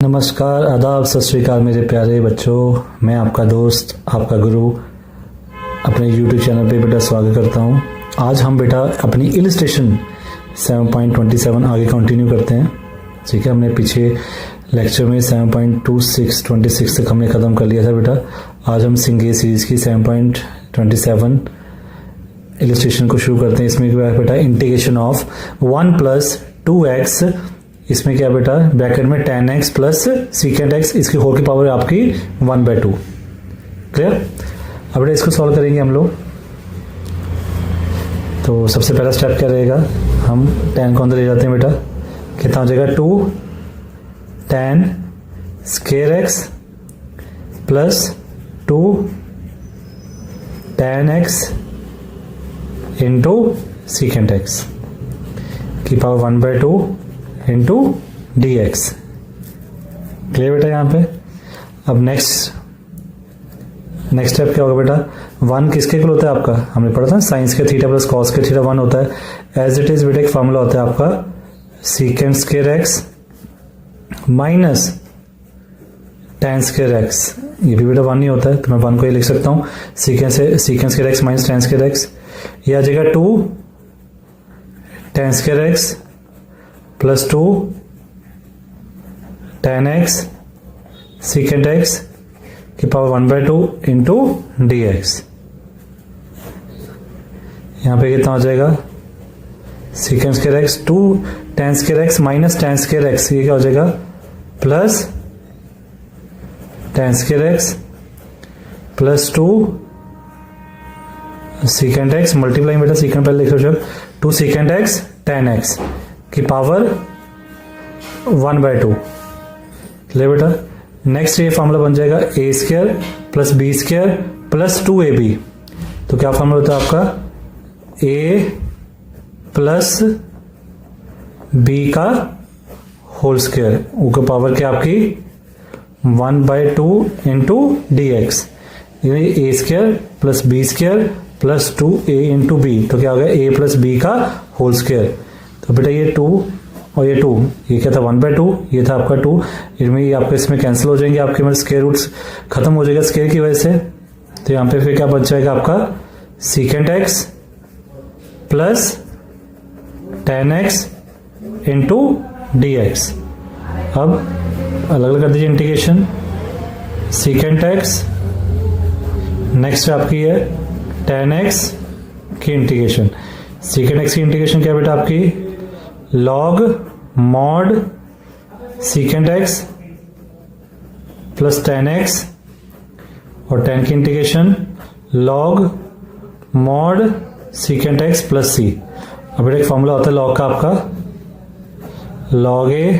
नमस्कार, आदाब, सत श्री अकाल मेरे प्यारे बच्चों। मैं आपका दोस्त, आपका गुरु अपने YouTube चैनल पे बेटा स्वागत करता हूँ। आज हम बेटा अपनी इलस्ट्रेशन 7.27 आगे कंटिन्यू करते हैं। ठीक है, हमने पीछे लेक्चर में 7.26 तक हमने ख़त्म कर लिया था बेटा। आज हम सिंगे सीरीज़ की 7.27 इलस्ट्रेशन को शुरू करते हैं। इसमें क्या है बेटा, इंटीग्रेशन ऑफ 1 + 2x, इसमें क्या बेटा ब्रैकेट में tan x plus secant x, इसकी होल की पावर आपकी 1/2। क्लियर। अब बेटा इसको सॉल्व करेंगे हम लोग। तो सबसे पहला स्टेप क्या रहेगा, हम tan को अंदर ले जाते हैं बेटा। कितना हो जाएगा 2 tan square x plus 2 tan x into secant x की पावर 1/2 इंटू dx। क्लियर बेटा यहाँ पे। अब नेक्स्ट स्टेप क्या होगा बेटा, 1 किसके इक्वल होता है आपका, हमने पढ़ा था साइंस के थीटा प्लस कॉस के थीटा 1 होता है। एज इट इज बेटा एक फॉर्मूला होता है आपका secant square x minus tan square x। ये भी बेटा 1 नहीं होता है, तो मैं 1 को ये लिख सकता हूँ secant square x minus tan square x। ये आ जाएगा 2 tan square x plus 2 tan x secant x की पावर 1/2 इंटू dx। यहां पे कितना हो जाएगा, secant square x 2 tan square x minus tan square x, ये क्या हो जाएगा plus tan square x plus 2 secant x multiply बेटा सीकेंट पहले लिख लो, 2 सीकेंट x tan x की पावर 1/2। ले बेटा नेक्स्ट ये फॉर्मूला बन जाएगा a square plus b square plus 2ab। तो क्या फॉर्मूला होता है आपका a प्लस b का होल स्क्वायर, ऊपर पावर क्या आपकी 1/2 into dx। a square plus b square plus 2a into b, तो क्या हो गया a प्लस b का होल स्क्वायर। तो बेटा ये 2 और ये 2, ये क्या था 1/2, ये था आपका 2, इनमें ये आपके इसमें कैंसिल हो जाएंगे, आपके मतलब स्क्वायर रूट्स खत्म हो जाएगा स्क्वायर की वजह से। तो यहाँ पे फिर क्या बच जाएगा आपका secant x plus tan x into dx। अब अलग अलग कर दीजिए इंटीग्रेशन, सीकेंट x नेक्स्ट आपकी है tan x की इंटीग्रेशन। सीकेंट x की इंटीग्रेशन क्या बेटा आपकी log mod secant x plus tan x, और tan की integration log mod secant x plus c। अब बेटा एक फॉर्मूला होता है लॉग का आपका log a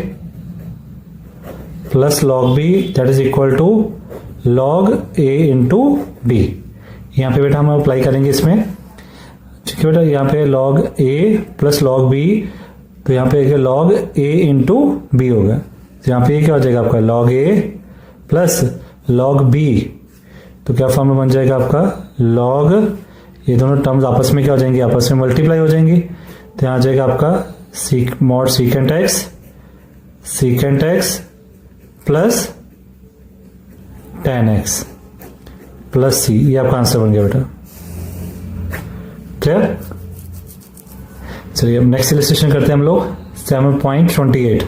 plus log b that is equal to log a into b। यहाँ पे बेटा हम अप्लाई करेंगे इसमें। ठीक है बेटा, यहाँ पे log a plus log b, तो यहाँ पे log a इंटू b होगा। तो यहाँ पे क्या हो जाएगा आपका log a plus log b, तो क्या फॉर्मूला बन जाएगा आपका log, ये दोनों टर्म्स आपस में क्या हो जाएंगी, आपस में मल्टीप्लाई हो जाएंगी। तो यहाँ आ जाएगा आपका mod secant x plus tan x plus c, ये आपका आंसर बन गया बेटा। क्लियर। चलिए अब नेक्स्ट इलस्ट्रेशन करते हैं हम लोग 7.28।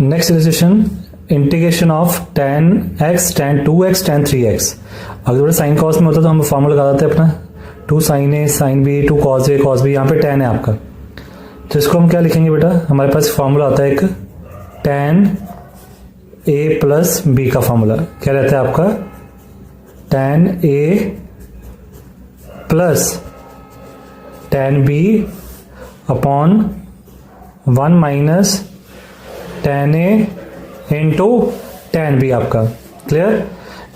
Next illustration integration of tan x tan 2x tan 3x। अगर साइन कॉस में होता तो हम फॉर्मूला लगा देते अपना 2 sin a sin b 2 cos a cos b। यहाँ पे tan है आपका, तो इसको हम क्या लिखेंगे बेटा, हमारे पास फॉर्मूला आता है एक tan a प्लस b का फॉर्मूला क्या रहता है आपका tan a plus tan b upon 1 minus tan a into tan b आपका। क्लियर।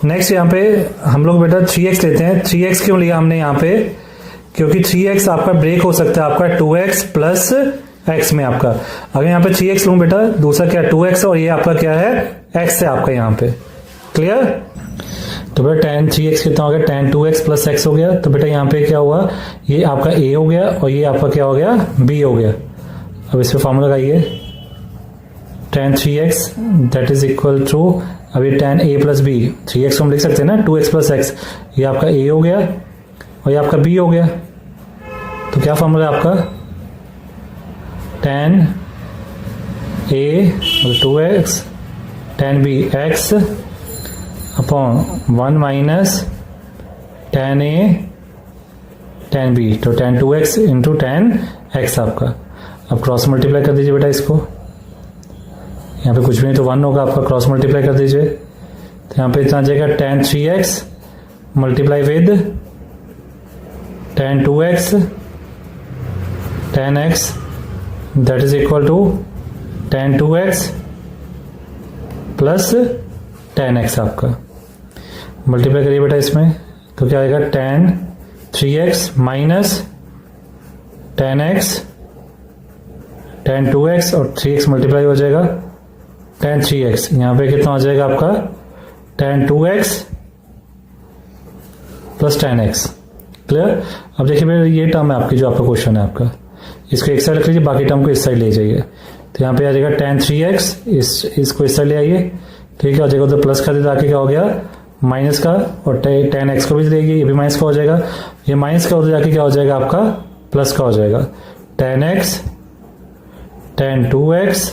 नेक्स्ट यहाँ पे हम लोग बेटा 3x लेते हैं। 3x क्यों लिया हमने यहाँ पे, क्योंकि 3x आपका ब्रेक हो सकता है आपका 2x प्लस x में आपका। अगर यहाँ पे 3x लूँ बेटा, दूसरा क्या 2x, और ये आपका क्या है x है आपका यहाँ पे। क्लियर। तो बेटा tan 3x कितना हो गया, tan 2x प्लस x हो गया। तो बेटा यहाँ पे क्या हुआ, ये आपका a हो गया और ये आपका क्या हो गया b हो गया। अब इस पे फॉर्मूला लगाइए tan 3x that is equal to, अभी tan a plus b, 3x को हम लिख सकते हैं ना 2x प्लस एक्स, ये आपका a हो गया और ये आपका b हो गया। तो क्या फॉर्मूला है आपका, tan a मतलब 2x tan b x upon 1 minus tan a tan b, तो tan 2x into tan x आपका। अब क्रॉस मल्टीप्लाई कर दीजिए बेटा इसको, यहाँ पे कुछ भी नहीं तो 1 होगा आपका, क्रॉस मल्टीप्लाई कर दीजिए। तो यहाँ पे इतना आ जाएगा tan 3x multiply with tan 2x tan x that is equal to tan 2x plus tan x आपका। मल्टीप्लाई करिए बेटा इसमें, तो क्या आएगा tan 3x minus tan x tan 2x और 3x मल्टीप्लाई हो जाएगा tan 3x, यहाँ पे कितना हो जाएगा आपका tan 2x plus tan x। Clear. अब देखिए मेरे ये टर्म है आपकी, जो आपका क्वेश्चन है आपका, इसको एक साइड रख लीजिए, बाकी टर्म को इस साइड ले जाइए। तो यहाँ पे आ जाएगा tan 3x, इसको इस साइड ले आइए, तो ये क्या हो जाएगा, उधर प्लस का आके क्या हो गया माइनस का, और tan x को भी लेगी, ये भी माइनस का हो जाएगा, ये माइनस का उधर जाके क्या हो जाएगा आपका प्लस का हो जाएगा, tan x tan 2x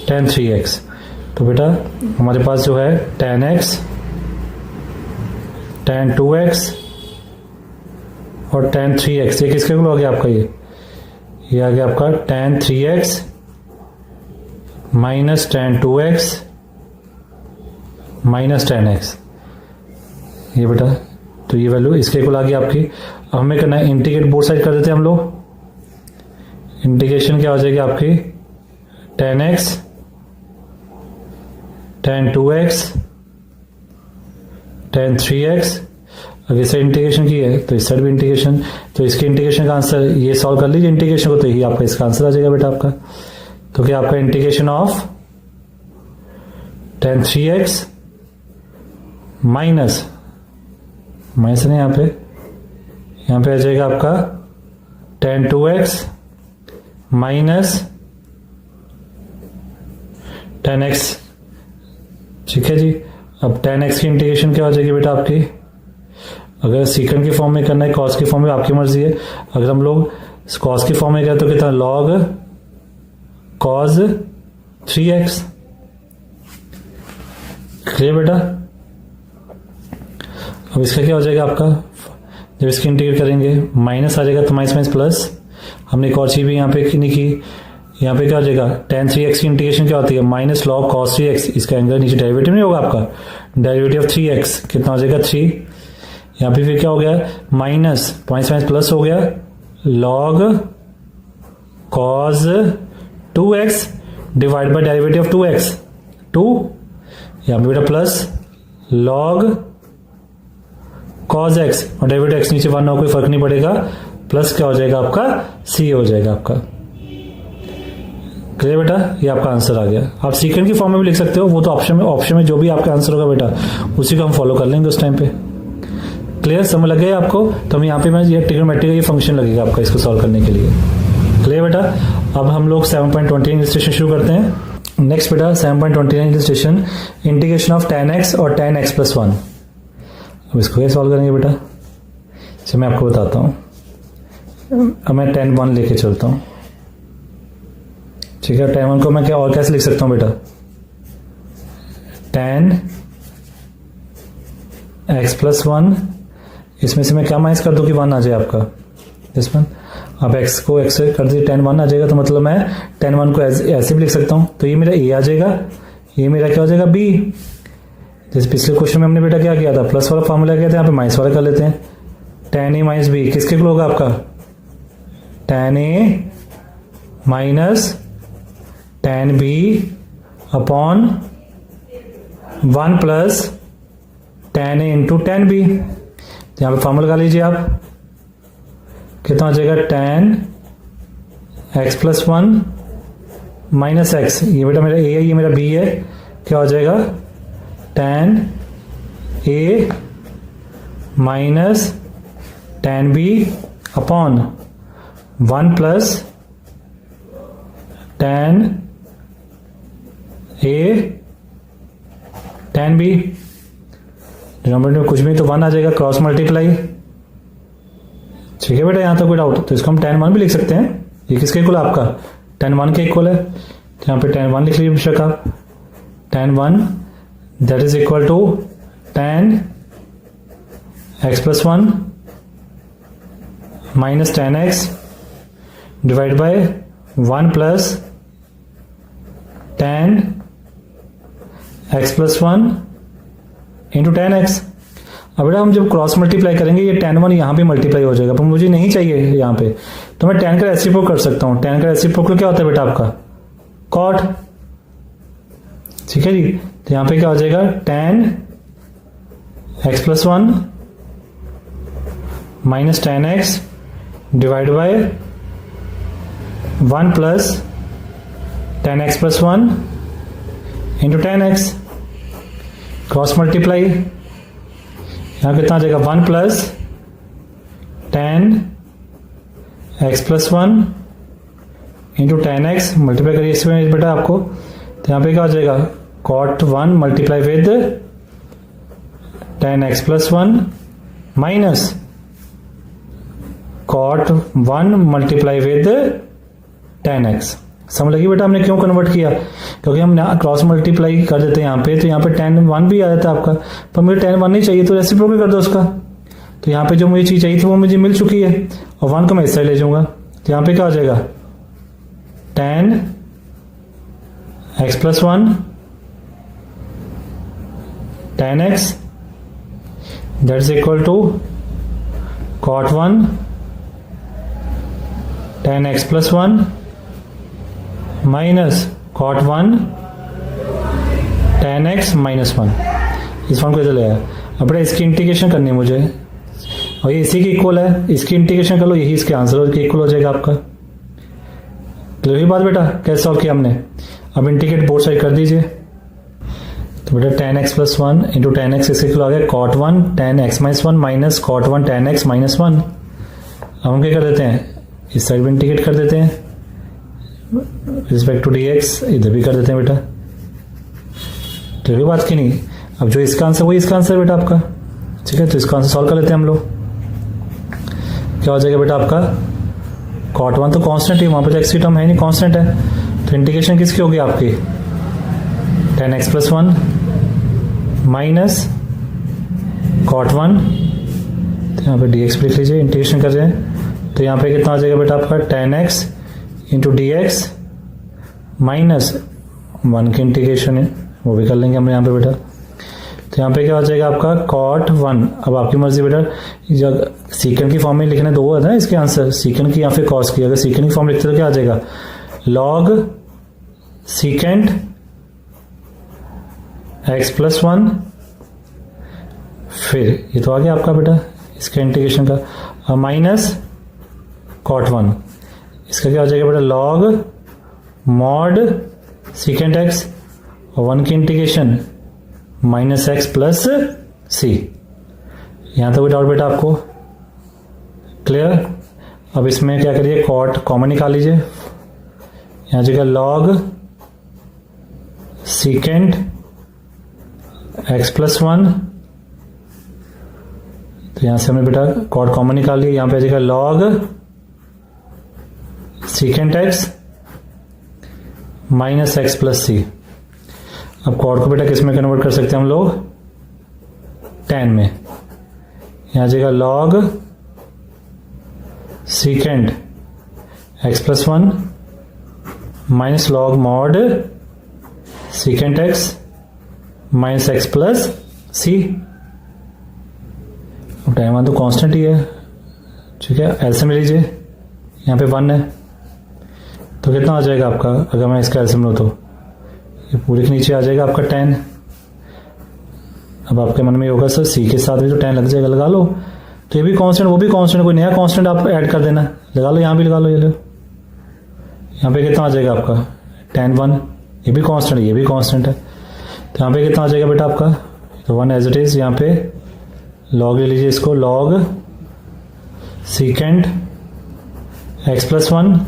tan 3x। तो बेटा हमारे पास जो है tan x tan 2x और tan 3x, ये किसके को आ गया आपका, ये आ गया आपका tan 3x minus tan 2x minus tan x, ये बेटा। तो ये वैल्यू इसके को आ गई आपकी। अब हमें करना है इंटीग्रेट बोथ साइड कर देते हैं हम लोग। इंटीग्रेशन क्या हो जाएगी आपकी tan x tan 2x tan 3x। अगर इस साइड इंटीग्रेशन की है तो इस साइड भी इंटीग्रेशन, तो इसके इंटीग्रेशन का आंसर ये सॉल्व कर लीजिए इंटीग्रेशन को, तो यही आपका इसका आंसर आ जाएगा बेटा आपका। तो क्या आपका integration of tan 3x minus नहीं, यहाँ पे आ जाएगा आपका tan 2x minus tan x, ठीक है जी। अब tan x की इंटीग्रेशन क्या हो जाएगी बेटा आपकी, अगर सीकेंड के फॉर्म में करना है, कॉस के फॉर्म में आपकी मर्जी है। अगर हम लोग कॉस के फॉर्म में करें तो कितना log cos 3x, क्लियर बेटा। अब इसका क्या हो जाएगा आपका, जब इसकी इंटीग्रेट करेंगे माइनस आ जाएगा, तो माइनस माइनस प्लस। हमने एक और चीज भी यहाँ पे नहीं की, यहाँ पे क्या हो जाएगा tan 3x की इंटीग्रेशन क्या होती है माइनस log cos 3x, इसका एंगल नीचे डेरिवेटिव नहीं होगा आपका, डेरिवेटिव ऑफ 3x कितना हो जाएगा 3। यहाँ पे फिर क्या हो गया माइनस माइनस प्लस हो गया log cos 2x divide by derivative of 2x 2, यहाँ पे बेटा प्लस log cos x और डेरिवेटिव x नीचे 1 हो, कोई फर्क नहीं पड़ेगा, प्लस क्या हो जाएगा आपका c हो जाएगा आपका। क्लियर बेटा, ये आपका आंसर आ गया। आप सीकेंड की फॉर्म में भी लिख सकते हो, वो तो ऑप्शन में जो भी आपका आंसर होगा बेटा उसी को हम फॉलो कर लेंगे उस टाइम पे। क्लियर, समझ लग गया आपको। तो हम यहाँ पे मैं ये ट्रिग्नोमेट्री का ये फंक्शन लगेगा आपका इसको सॉल्व करने के लिए। क्लियर बेटा, अब हम लोग 7.29 इलस्ट्रेशन शुरू करते हैं। नेक्स्ट बेटा 7.29 illustration, integration of tan x और tan x प्लस 1। अब इसको कैसे सॉल्व करेंगे बेटा, चलिए मैं आपको बताता हूँ। अब मैं tan 1 लेके चलता हूँ, ठीक है। tan 1 को मैं क्या और कैसे लिख सकता हूँ बेटा, tan x प्लस 1, इसमें से मैं क्या माइनस कर दूं कि 1 आ जाए आपका दिस वन। अब x को x से कर दिए tan 1 आ जाएगा, तो मतलब मैं tan 1 को ऐसे भी लिख सकता हूँ। तो ये मेरा a आ जाएगा, ये मेरा क्या हो जाएगा b। जैसे पिछले क्वेश्चन में हमने बेटा क्या किया था, प्लस वाला फॉर्मूला किया था, यहाँ पे माइनस वाला कर लेते हैं। tan a माइनस b किसके लिए होगा आपका, tan a minus tan b upon 1 plus tan a into tan b। यहाँ पे फॉर्मूला लगा लीजिए आप, कितना हो जाएगा tan x plus 1 minus x, ये बेटा मेरा a है, ये मेरा b है, क्या हो जाएगा tan a minus tan b upon 1 plus tan A tan b, denominator में कुछ भी तो 1 आ जाएगा, क्रॉस मल्टीप्लाई। ठीक है बेटा, यहां तक कोई डाउट? तो इसको हम tan 1 भी लिख सकते हैं। ये किसके इक्वल है आपका? tan 1 के इक्वल है। तो यहाँ पे tan 1 लिख लीजिए बेशक आप। tan 1 that is equal to tan x plus 1 minus tan x divide by 1 plus tan x plus 1 into tan x। अब बेटा हम जब क्रॉस मल्टीप्लाई करेंगे ये tan 1 यहाँ पे मल्टीप्लाई हो जाएगा, पर मुझे नहीं चाहिए यहाँ पे, तो मैं tan का रेसिप्रोकल कर सकता हूँ। tan का रेसिप्रोकल क्या होता है बेटा आपका? cot। ठीक है जी, तो यहाँ पे क्या हो जाएगा? tan x plus 1 minus tan x divide by 1 plus tan x plus 1 into tan x। Cross multiply, यहाँ कितना आ जाएगा? 1 plus tan x plus 1 into tan x, multiply करिए इसमें बेटा आपको, तो यहाँ पे क्या हो जाएगा? cot 1 multiply with tan x plus 1 minus cot 1 multiply with tan x। समझ लगी बेटा हमने क्यों कन्वर्ट किया? क्योंकि हम क्रॉस मल्टीप्लाई कर देते हैं यहाँ पे, तो यहाँ पे tan 1 भी आ जाता है आपका, पर मुझे tan 1 नहीं चाहिए तो रेसिप्रोकल कर दो उसका। तो यहाँ पे जो मुझे चीज चाहिए थी वो मुझे मिल चुकी है, और 1 को मैं इस साइड ले जाऊंगा, तो यहाँ पे क्या हो जाएगा? tan x plus 1 tan x that is equal to cot 1 tan x plus 1 minus cot 1 tan x minus 1। इस फॉर्म को इधर ले आया। अब बेटा इसकी इंटीग्रेशन करनी है मुझे, और ये इसी के इक्वल है, इसकी इंटीग्रेशन कर लो, यही इसके आंसर के इक्वल हो जाएगा आपका। क्लियर हुई बात बेटा? कैसे सॉल्व किया हमने? अब इंटीग्रेट बोथ साइड कर दीजिए, तो बेटा tan x plus 1 into tan x इसके इक्वल आ गया cot 1 tan x minus 1 minus cot 1 tan x minus 1। अब हम क्या कर देते हैं? इस साइड भी इंटीग्रेट कर देते हैं रिस्पेक्ट टू dx, इधर भी कर देते हैं बेटा। तो ये बात की नहीं। अब जो इसका आंसर वही इसका आंसर बेटा आपका। ठीक है, तो इसका आंसर सॉल्व कर लेते हैं हम लोग। क्या हो जाएगा बेटा आपका? cot 1 तो कांस्टेंट है, वहां पर x की टर्म है नहीं, कांस्टेंट है, तो इंटीग्रेशन किसकी होगी आपकी? tan x plus 1 minus cot 1, तो यहाँ पे dx लिख लीजिए, इंटीग्रेशन कर रहे हैं, तो यहाँ पे कितना आ जाएगा बेटा आपका? tan x into d x minus 1 की इंटीग्रेशन है, वो भी कर लेंगे हम यहाँ पे बेटा। तो यहाँ पे क्या हो जाएगा आपका? cot 1। अब आपकी मर्जी बेटा, जब सीकेंड की फॉर्म में लिखने दो है ना इसके आंसर, सीकेंड की या फिर कॉस की। अगर सीकेंड की फॉर्म लिखते तो क्या आ जाएगा? log सीकेंड x प्लस 1, फिर ये तो आ गया आपका बेटा इसका इंटीग्रेशन का, माइनस cot 1। इसका क्या हो जाएगा बेटा? log मॉड सीकेंड x और 1 की integration minus x plus c. यहां तक कोई डाउट बेटा आपको? क्लियर? अब इसमें क्या करिए? cot कॉमन निकाल लीजिए, यहां जगह log सीकेंड x प्लस 1, तो यहां से हमने बेटा cot कॉमन निकाल लिया, यहां पे जगह log secant x minus x plus c. अब cot को बेटा किस में कन्वर्ट कर सकते हैं हम लोग? tan में। यहां जगह log secant x plus 1 minus log mod secant x minus x plus c. अब tan 1 तो कांस्टेंट ही है, ठीक है, एलसीएम ले लीजिए, यहाँ पे 1 है, तो कितना आ जाएगा आपका? अगर मैं इसका एलसीएम लूँ तो ये पूरे के नीचे आ जाएगा आपका tan। अब आपके मन में होगा सर सी के साथ भी तो tan लग जाएगा, लगा लो। तो ये भी कांस्टेंट वो भी कांस्टेंट, कोई नया कांस्टेंट आप ऐड कर देना, लगा लो, यहाँ भी लगा लो, ये लो, यहाँ पे कितना आ जाएगा आपका? tan 1, ये भी कांस्टेंट है, ये भी कांस्टेंट है, तो यहाँ पे कितना आ जाएगा बेटा आपका? तो 1 एज इट इज, यहाँ पे log ले लीजिए इसको, log secant x plus 1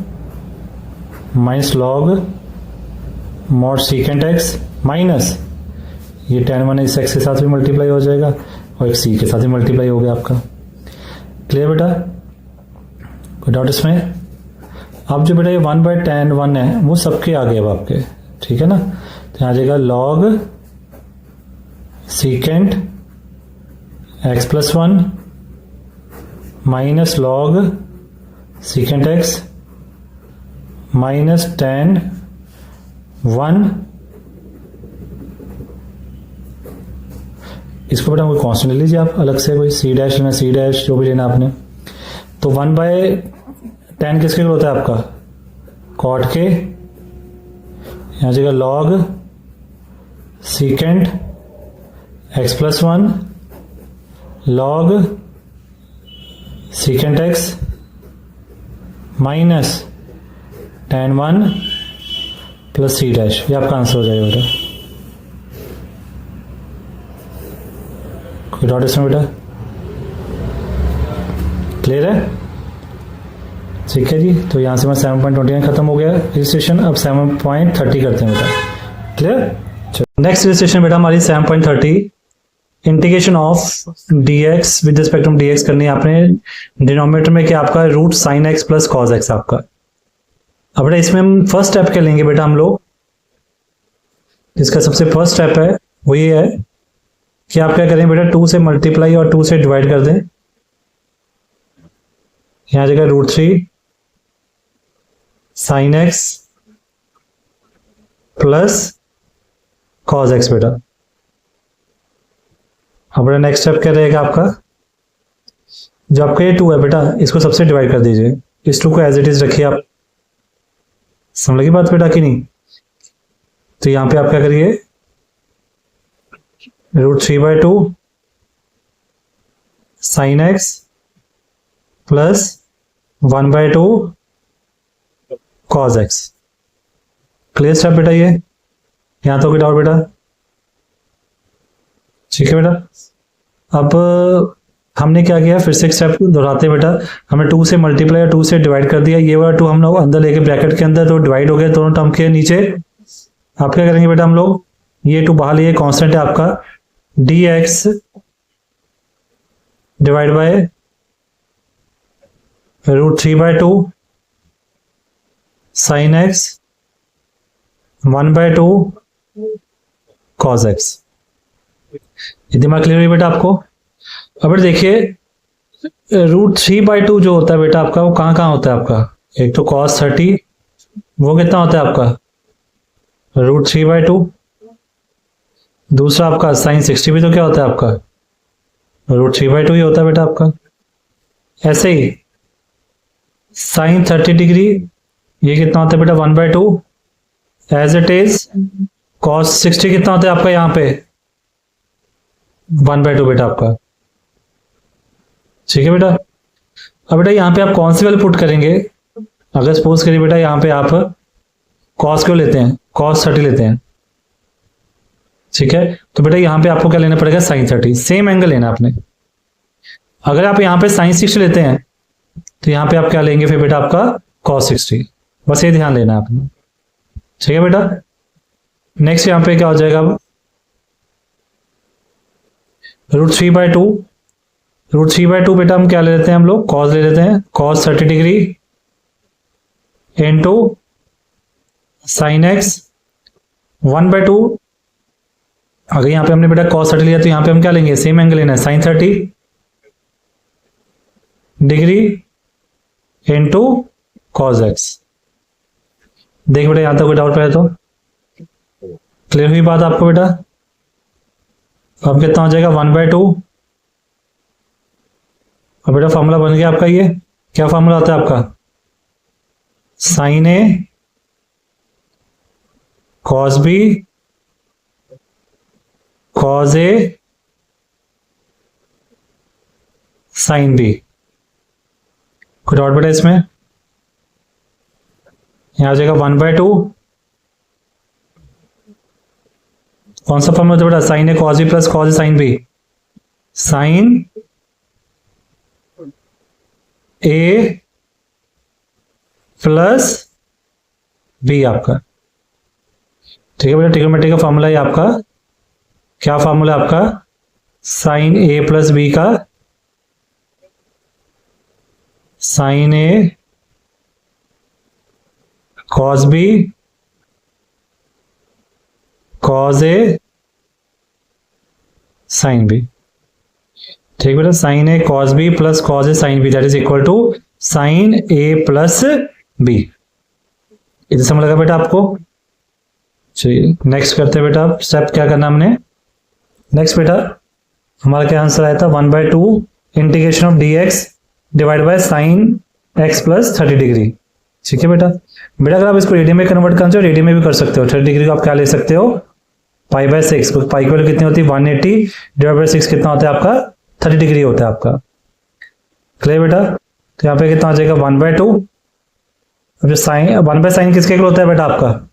minus log mod secant x minus ये tan 1 इस एक्स के साथ भी मल्टीप्लाई हो जाएगा और एक सी के साथ भी मल्टीप्लाई हो गया आपका। क्लियर बेटा, कोई डाउट इसमें? अब जो बेटा ये 1/tan 1 है वो सबके आगे अब आपके, ठीक है ना, तो यहाँ आ जाएगा log secant x plus 1 minus log secant x minus tan 1। इसको बेटा कोई कांस्टेंट ले लीजिए आप अलग से, कोई सी डैश लेना, सी डैश जो भी लेना आपने। तो 1/tan किसके इक्वल होता है आपका, कॉट के, यहाँ जगह log secant x plus 1 log secant x minus tan 1 plus c dash, ये आपका आंसर हो जाएगा बेटा। कोई डाउट इसमें बेटा? क्लियर है? ठीक है जी, तो यहाँ से मैं 7.29 खत्म हो गया रजिस्ट्रेशन। अब 7.30 करते हैं बेटा। क्लियर? नेक्स्ट रजिस्ट्रेशन बेटा हमारी 7.30 integration of dx with respect to dx करनी है आपने। डिनोमिनेटर में क्या आपका root sine x plus cos x आपका। अब बेटा इसमें हम फर्स्ट स्टेप क्या लेंगे बेटा हम लोग, इसका सबसे फर्स्ट स्टेप है वो ये है कि आप क्या करें बेटा 2 से मल्टीप्लाई और 2 से डिवाइड कर दें। यहां जगह √3 sign x plus cos x बेटा। अब बेटा नेक्स्ट स्टेप क्या रहेगा आपका, जो आपका ये 2 है बेटा इसको सबसे डिवाइड कर दीजिए। इस 2 को एज इट इज रखिए आप। समझ लगी बात बेटा कि नहीं? तो यहां पे आप क्या करिए √3/2 sign x plus 1/2 cos x. Clear step बेटा ये? यहां तो कोई डाउट बेटा? ठीक है बेटा। अब हमने क्या किया, फिर से एक स्टेप दोहराते बेटा। हमने 2 से मल्टीप्लाई और 2 से डिवाइड कर दिया। ये वाला 2 हम लोग अंदर लेके ब्रैकेट के अंदर, तो डिवाइड हो गया दोनों टर्म के नीचे। आप क्या करेंगे बेटा हम लोग, ये 2 बाहर लिए, कांस्टेंट है आपका dx divide bye √3/2 sine x 1/2 cos x. ये दिमाग क्लियर हुई बेटा आपको? अब देखिए √3/2 जो होता है बेटा आपका वो कहाँ कहाँ होता है आपका, एक तो cos 30 वो कितना होता है आपका √3/2, दूसरा आपका साइन 60 भी तो क्या होता है आपका √3/2 ही होता है बेटा आपका। ऐसे ही साइन 30 डिग्री ये कितना होता है बेटा 1/2 एज इट इज। cos 60 कितना होता है आपका यहाँ पे 1/2 बेटा आपका। ठीक है बेटा। अब बेटा यहाँ पे आप कौन सी वैल्यू पुट करेंगे, अगर सपोज करिए बेटा यहाँ पे आप cos क्यों लेते हैं, cos 30 लेते हैं, ठीक है, तो बेटा यहाँ पे आपको क्या लेना पड़ेगा साइन 30, सेम एंगल लेना आपने। अगर आप यहाँ पे साइन 60 लेते हैं तो यहाँ पे आप क्या लेंगे फिर बेटा आपका cos 60, बस ये ध्यान लेना आपने। ठीक है बेटा। नेक्स्ट यहाँ पे क्या हो जाएगा √3/2, √3/2 बेटा हम क्या ले लेते हैं हम लोग cos ले लेते हैं, cos 30 degree into sine x 1/2। अगर यहाँ पे हमने बेटा cos 30 लिया तो यहाँ पे हम क्या लेंगे, सेम एंगल लेना है sine 30 degree into cos x। देख बेटा यहाँ तक कोई डाउट पड़ा तो क्लियर हुई बात आपको बेटा? अब कितना हो जाएगा 1/2। अब बेटा फॉर्मूला बन गया आपका, ये क्या फॉर्मूला होता है आपका sine a cos b cos a sine b। कोई डाउट बेटा इसमें? यहां आ जाएगा 1/2, कौन सा फॉर्मूला बेटा sine a cos b plus cos a sine b, sine a plus b आपका। ठीक है बेटा, ट्रिग्नोमेट्री का फॉर्मूला है आपका, क्या फॉर्मूला है आपका, साइन ए प्लस बी का sine a cos b cos a sine b. ठीक बेटा, sine a cos b plus cos a sine b that is equal to sine a plus b. इधर समझ लगा बेटा आपको। चलिए नेक्स्ट करते हैं बेटा, स्टेप क्या करना हमने। नेक्स्ट बेटा हमारा क्या आंसर आया था, 1/2 integration of D x divide by sine x plus 30 degree. ठीक है बेटा, बेटा अगर आप इसको रेडियन में कन्वर्ट करना चाहो रेडियन में भी कर सकते हो। 30 डिग्री को आप क्या ले सकते हो, पाई/6, क्योंकि पाई की वैल्यू कितनी होती है 180 डिवाइड बाय 6 कितना होता है आपका 30 डिग्री होता है आपका। क्लियर बेटा, तो यहाँ पे कितना हो जाएगा 1/2। अब जो साइन 1/sin किसके इक्वल होता है बेटा आपका,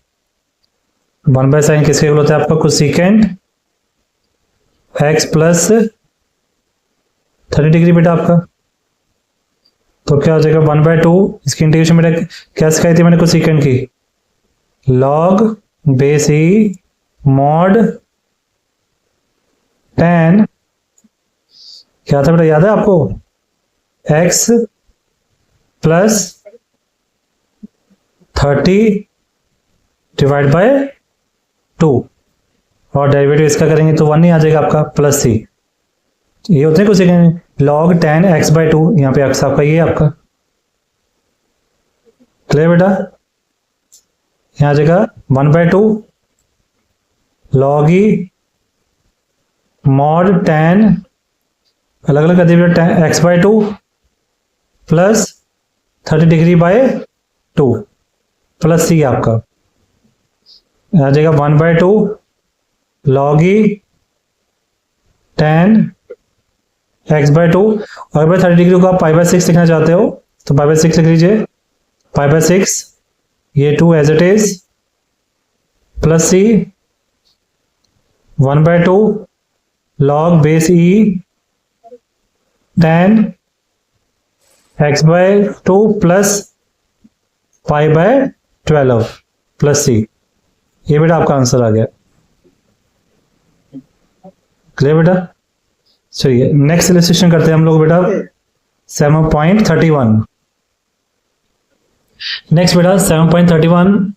1/sin किसके इक्वल होता है आपका, कोसेकेंट x प्लस 30 डिग्री बेटा आपका। तो क्या हो जाएगा 1/2, इसकी इंटीग्रेशन बेटा क्या सिखाई थी मैंने कोसेकेंट की, लॉग बेस ई मॉड tan, क्या था बेटा याद है आपको, x प्लस 30 डिवाइड बाय 2 और डेरिवेटिव इसका करेंगे तो 1 ही आ जाएगा आपका, प्लस सी। ये होते हैं कुछ लॉग tan x/2, यहाँ पे x आपका ये आपका। क्लियर बेटा, यहाँ आ जाएगा 1/2 लॉग ई मॉड tan अलग अलग कर दिए बेटा x/2 plus 30 degree by 2 plus c आपका। आ जाएगा 1/2 लॉग ई tan x/2 और भाई 30 डिग्री को आप पाई/6 लिखना चाहते हो तो पाई/6 लिख लीजिए, पाई/6 ये 2 as it is plus c 1/2 log base e tan x/2 plus पाई/12 प्लस सी। ये बेटा आपका आंसर आ गया। क्लियर बेटा, चलिए नेक्स्ट इलस्ट्रेशन करते हैं हम लोग बेटा 7.31। नेक्स्ट बेटा 7.31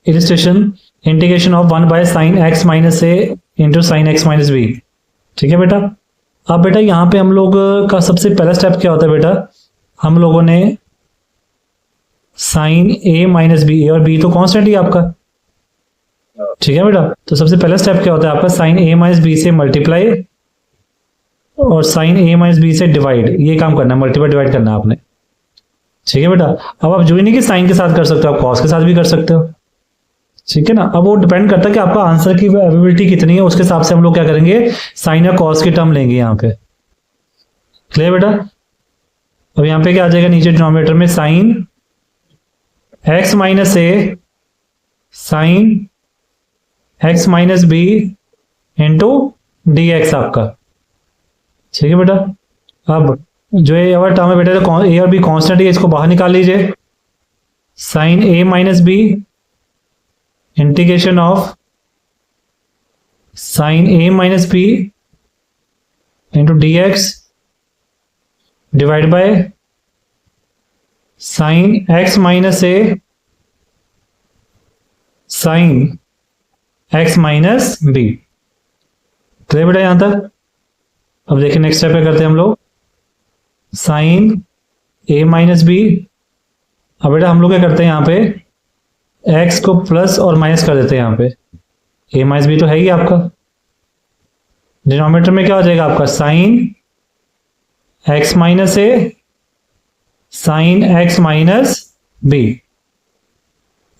illustration integration of 1/sin x minus a into sine x minus b. ठीक है बेटा, अब बेटा यहाँ पे हम लोग का सबसे पहला स्टेप क्या होता है बेटा, हम लोगों ने साइन ए माइनस बी, ए और बी तो कांस्टेंट ही आपका। ठीक है बेटा, तो सबसे पहला स्टेप क्या होता है आपका, साइन ए माइनस बी से मल्टीप्लाई और साइन ए माइनस बी से डिवाइड, ये काम करना है, मल्टीप्लाई डिवाइड करना है आपने। ठीक है बेटा, अब आप जो नहीं कि साइन के साथ कर सकते हो, आप कॉस के साथ भी कर सकते हो। ठीक है ना, अब वो डिपेंड करता है कि आपका आंसर की अवेबिलिटी कितनी है, उसके हिसाब से हम लोग क्या करेंगे, साइन या कॉस की टर्म लेंगे यहाँ पे। क्लियर बेटा, अब यहाँ पे क्या आ जाएगा नीचे डिनोमिनेटर में sine x minus a sine x minus b into d x आपका। ठीक है बेटा, अब जो ये वाला टर्म है बेटा तो ए और बी कांस्टेंट है, इसको बाहर निकाल लीजिए, sine a minus b integration of sine a minus b into d x divide by sine x minus a sine x minus b. Clear बेटा यहां तक। अब देखिए नेक्स्ट स्टेप पे करते हैं हम लोग, साइन ए माइनस बी। अब बेटा हम लोग क्या करते हैं यहाँ पे, एक्स को प्लस और माइनस कर देते हैं यहाँ पे, ए माइनस बी तो है ही आपका। डिनोमिनेटर में क्या हो जाएगा आपका, sign x minus a sine x minus b.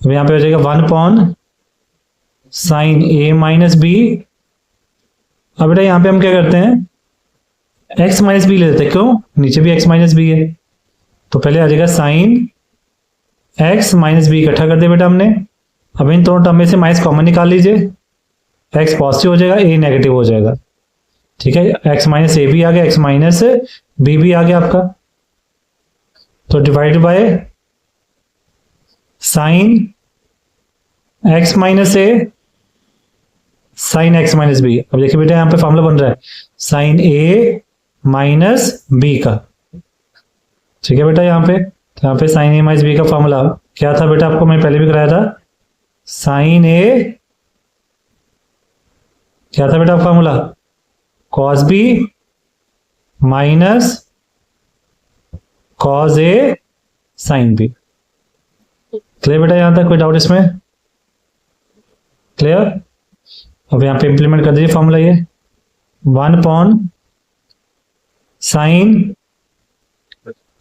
अब यहाँ पे हो जाएगा 1 साइन ए माइनस बी। अब बेटा यहाँ पे हम क्या करते हैं, एक्स माइनस बी ले लेते हैं, क्यों, नीचे भी एक्स माइनस बी है, तो पहले आ जाएगा साइन एक्स माइनस बी इकट्ठा कर दिया बेटा हमने। अब इन दोनों टर्म में से माइनस कॉमन निकाल लीजिए, एक्स पॉजिटिव हो जाएगा, ए नेगेटिव हो जाएगा। ठीक है, एक्स माइनस ए भी आ गया, एक्स माइनस बी भी आ गया आपका, तो divide by sine x minus a sine x minus b. अब देखिए बेटा यहाँ पे फॉर्मूला बन रहा है साइन ए माइनस बी का, ठीक है बेटा। यहाँ पे साइन ए माइनस बी का फॉर्मूला क्या था बेटा, आपको मैं पहले भी कराया था। साइन ए क्या था बेटा formula, cos b minus cos a sine b. Clear बेटा, यहां तक कोई डाउट इसमें? क्लियर। अब यहां पे इंप्लीमेंट कर दीजिए फॉर्मूला ये 1 upon sine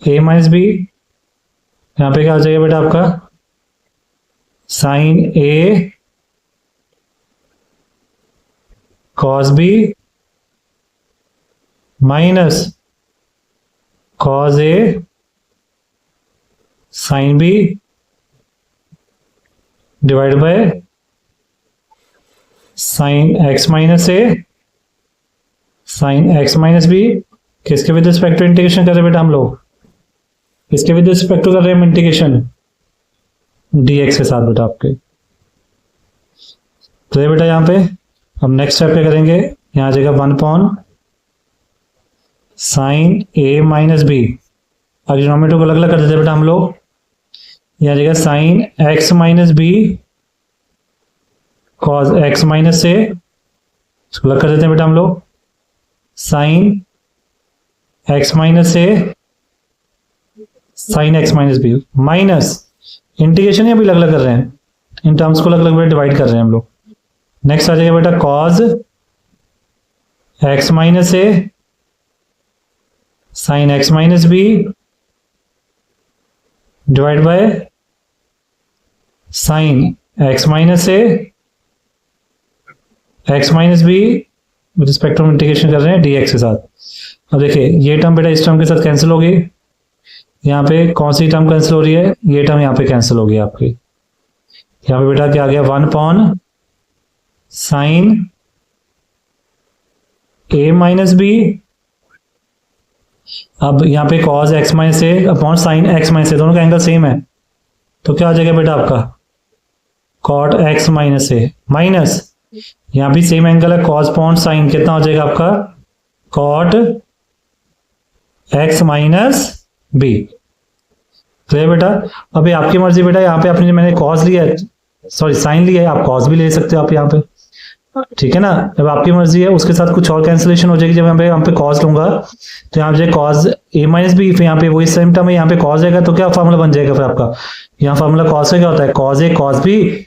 a minus b. यहां पे क्या हो जाएगा बेटा आपका sine a cos b minus cos a sine b divide by sine x minus a sine x minus b. किसके विद रिस्पेक्ट टू इंटीग्रेशन कर रहे हैं बेटा हम लोग, किसके विद रिस्पेक्ट टू कर रहे हैं इंटीग्रेशन, dx के साथ बेटा आपके। तो बेटा यहाँ पे हम नेक्स्ट स्टेप क्या करेंगे, यहाँ आ जाएगा 1 upon sine a minus b. अब डिनोमिनेटर को अलग अलग कर देते बेटा हम लोग, यहाँ आ जाएगा sine x minus b cos x minus a, इसको अलग कर देते हैं बेटा हम लोग। Sine x minus a sine x minus b minus integration या भी अलग अलग कर रहे हैं, इन टर्म्स को अलग अलग डिवाइड कर रहे हैं हम लोग। नेक्स्ट आ जाएगा बेटा cos x minus a sine x minus b divide by sine x minus a x minus b with respect to integration कर रहे हैं dx के साथ। अब देखिए ये टर्म बेटा इस टर्म के साथ कैंसिल होगी, यहाँ पे कौन सी टर्म कैंसिल हो रही है, ये टर्म यहाँ पे कैंसिल होगी आपकी। यहाँ पे बेटा क्या आ गया 1 upon sine a minus b. अब यहाँ पे cos x minus a upon sine x minus ए, दोनों का एंगल सेम है, तो क्या आ जाएगा बेटा आपका cot x minus a minus यहाँ भी सेम एंगल है कॉस अपॉन साइन, कितना हो जाएगा आपका cot x minus b. Clear बेटा। अभी आपकी मर्जी बेटा, यहाँ पे आपने मैंने कॉस लिया है, सॉरी साइन लिया है, आप कॉस भी ले सकते हो आप यहाँ पे, ठीक है ना। अब आपकी मर्जी है, उसके साथ कुछ और कैंसिलेशन हो जाएगी। जब यहाँ पे कॉस लूंगा तो यहाँ पे कॉस ए माइनस बी, फिर यहाँ पे वही सेम टर्म है, यहाँ पे कॉस जाएगा तो क्या फॉर्मूला बन जाएगा फिर आपका, यहाँ फॉर्मूला कॉस का क्या होता है cos A cos b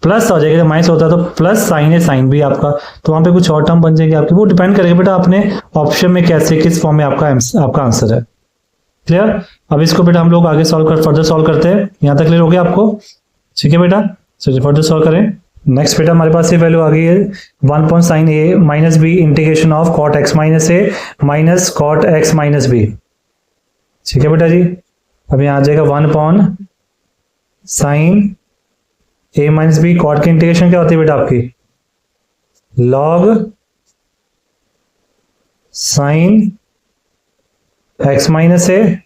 plus हो जाएगा, जब माइनस होता है तो प्लस साइन ए साइन बी आपका, तो वहां पे कुछ और टर्म बन जाएगी आपकी। वो डिपेंड करेगा बेटा अपने ऑप्शन में कैसे किस फॉर्म में आपका आंसर है। क्लियर। अब इसको बेटा हम लोग आगे फर्दर सॉल्व करते हैं। यहाँ तक क्लियर हो गया आपको, ठीक है बेटा। चलिए फर्दर सॉल्व करें। नेक्स्ट बेटा हमारे पास ये वैल्यू आ गई है 1 upon sine a minus b integration of cot x minus a minus cot x minus b, ठीक है बेटा जी। अब यहाँ आ जाएगा 1 upon sine a minus b, cot की इंटीग्रेशन क्या होती है बेटा आपकी log sine x minus a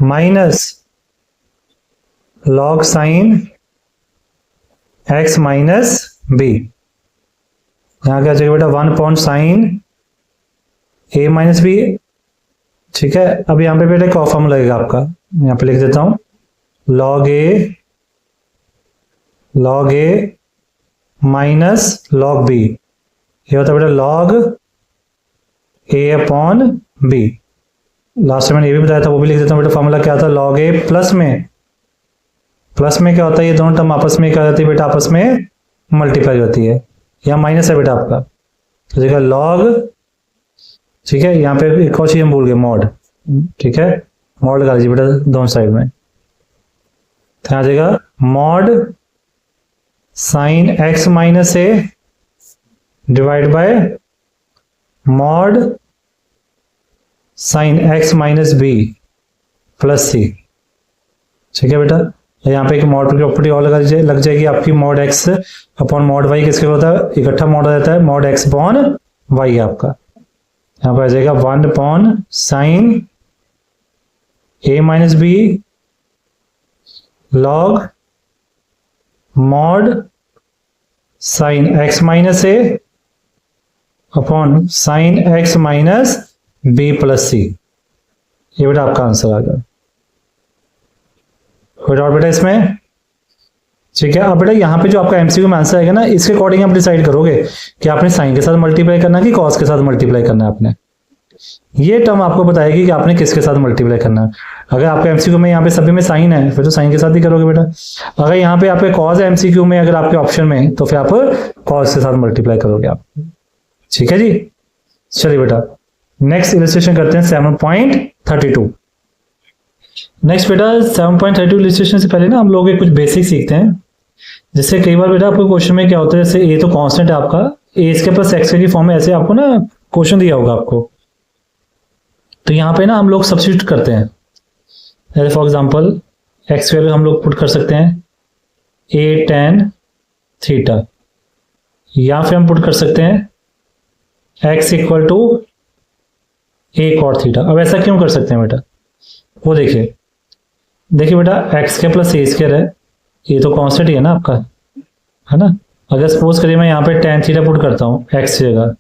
minus log sine x minus b. यहां क्या चाहिए बेटा 1 upon sine a minus b, ठीक है। अब यहां पे बेटा एक और फॉर्मूला लगेगा आपका, यहां पे लिख देता हूं लॉग ए माइनस लॉग बी, ये होता है बेटा लॉग ए अपॉन बी। लास्ट में मैंने ये भी बताया था, वो भी लिख देता हूं बेटा। फॉर्मूला क्या था लॉग ए प्लस में क्या होता है, ये दोनों टर्म आपस में क्या जाती है बेटा आपस में मल्टीप्लाई होती है, यहाँ माइनस है बेटा आपका, तो देखिए लॉग, ठीक है। यहाँ पे एक और चीज हम भूल गए मॉड, ठीक है, मॉड लगा लीजिए बेटा दोनों साइड में, तो यहाँ आ जाएगा mod sine x minus a divide by mod sine x minus b plus c, ठीक है बेटा। यहाँ पे एक मॉड प्रॉपर्टी और लग जाएगी आपकी, mod x upon mod y किसके होता है, इकट्ठा मॉड आ जाता है, मॉड एक्स अपॉन वाई आपका। यहाँ पे आ जाएगा 1 upon sine a minus b log mod sine x minus a upon sine x minus b plus c. ये बेटा आपका आंसर आ गया। कोई डाउट बेटा इसमें? ठीक है, अब बेटा यहाँ पे जो आपका एमसीक्यू में आंसर आएगा ना, इसके अकॉर्डिंग आप डिसाइड करोगे कि आपने साइन के साथ मल्टीप्लाई करना है कि कॉस के साथ मल्टीप्लाई करना है आपने। ये टर्म आपको बताएगी कि आपने किसके साथ मल्टीप्लाई करना है। अगर आपके एमसीक्यू में यहाँ पे सभी में साइन है फिर तो साइन के साथ ही करोगे बेटा। अगर यहाँ पे आपके कॉस है एमसीक्यू में, अगर आपके ऑप्शन में, तो फिर आप कॉस के साथ मल्टीप्लाई करोगे आप। ठीक है जी, चलिए बेटा नेक्स्ट इलस्ट्रेशन करते हैं 7.32। नेक्स्ट बेटा 7.32 इलस्ट्रेशन से पहले ना हम लोग कुछ बेसिक सीखते हैं। जिससे कई बार बेटा आपको क्वेश्चन में क्या होता है, जैसे ए तो कांस्टेंट है आपका, ए स्क्वायर प्लस एक्स की फॉर्म में ऐसे आपको ना क्वेश्चन दिया होगा आपको, तो यहाँ पे ना हम लोग सब्स्टिट्यूट करते हैं। जैसे फॉर एग्जांपल एक्स स्क्वायर हम लोग पुट कर सकते हैं ए tan थीटा, या फिर हम पुट कर सकते हैं x equal to a cot theta. अब ऐसा क्यों कर सकते हैं बेटा, वो देखिए बेटा एक्स के प्लस ए स्क्वायर है, ये तो कांस्टेंट ही है ना आपका, है ना। अगर सपोज करिए मैं यहाँ पे tan थीटा पुट करता हूँ एक्स की जगह,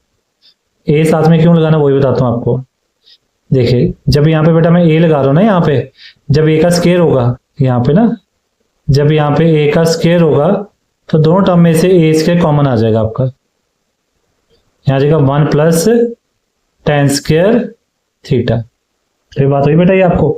ए साथ में क्यों लगाना वही बताता हूँ आपको। देखिए जब यहाँ पे बेटा मैं ए लगा रहा हूँ ना, यहाँ पे जब ए का स्क्वायर होगा यहाँ पे ना, जब यहाँ पे ए का स्क्वायर होगा तो दोनों टर्म में से ए स्क्वायर कॉमन आ जाएगा आपका। यहाँ जाएगा 1 प्लस tan स्क्वायर थीटा। ये बात हुई बेटा ये आपको,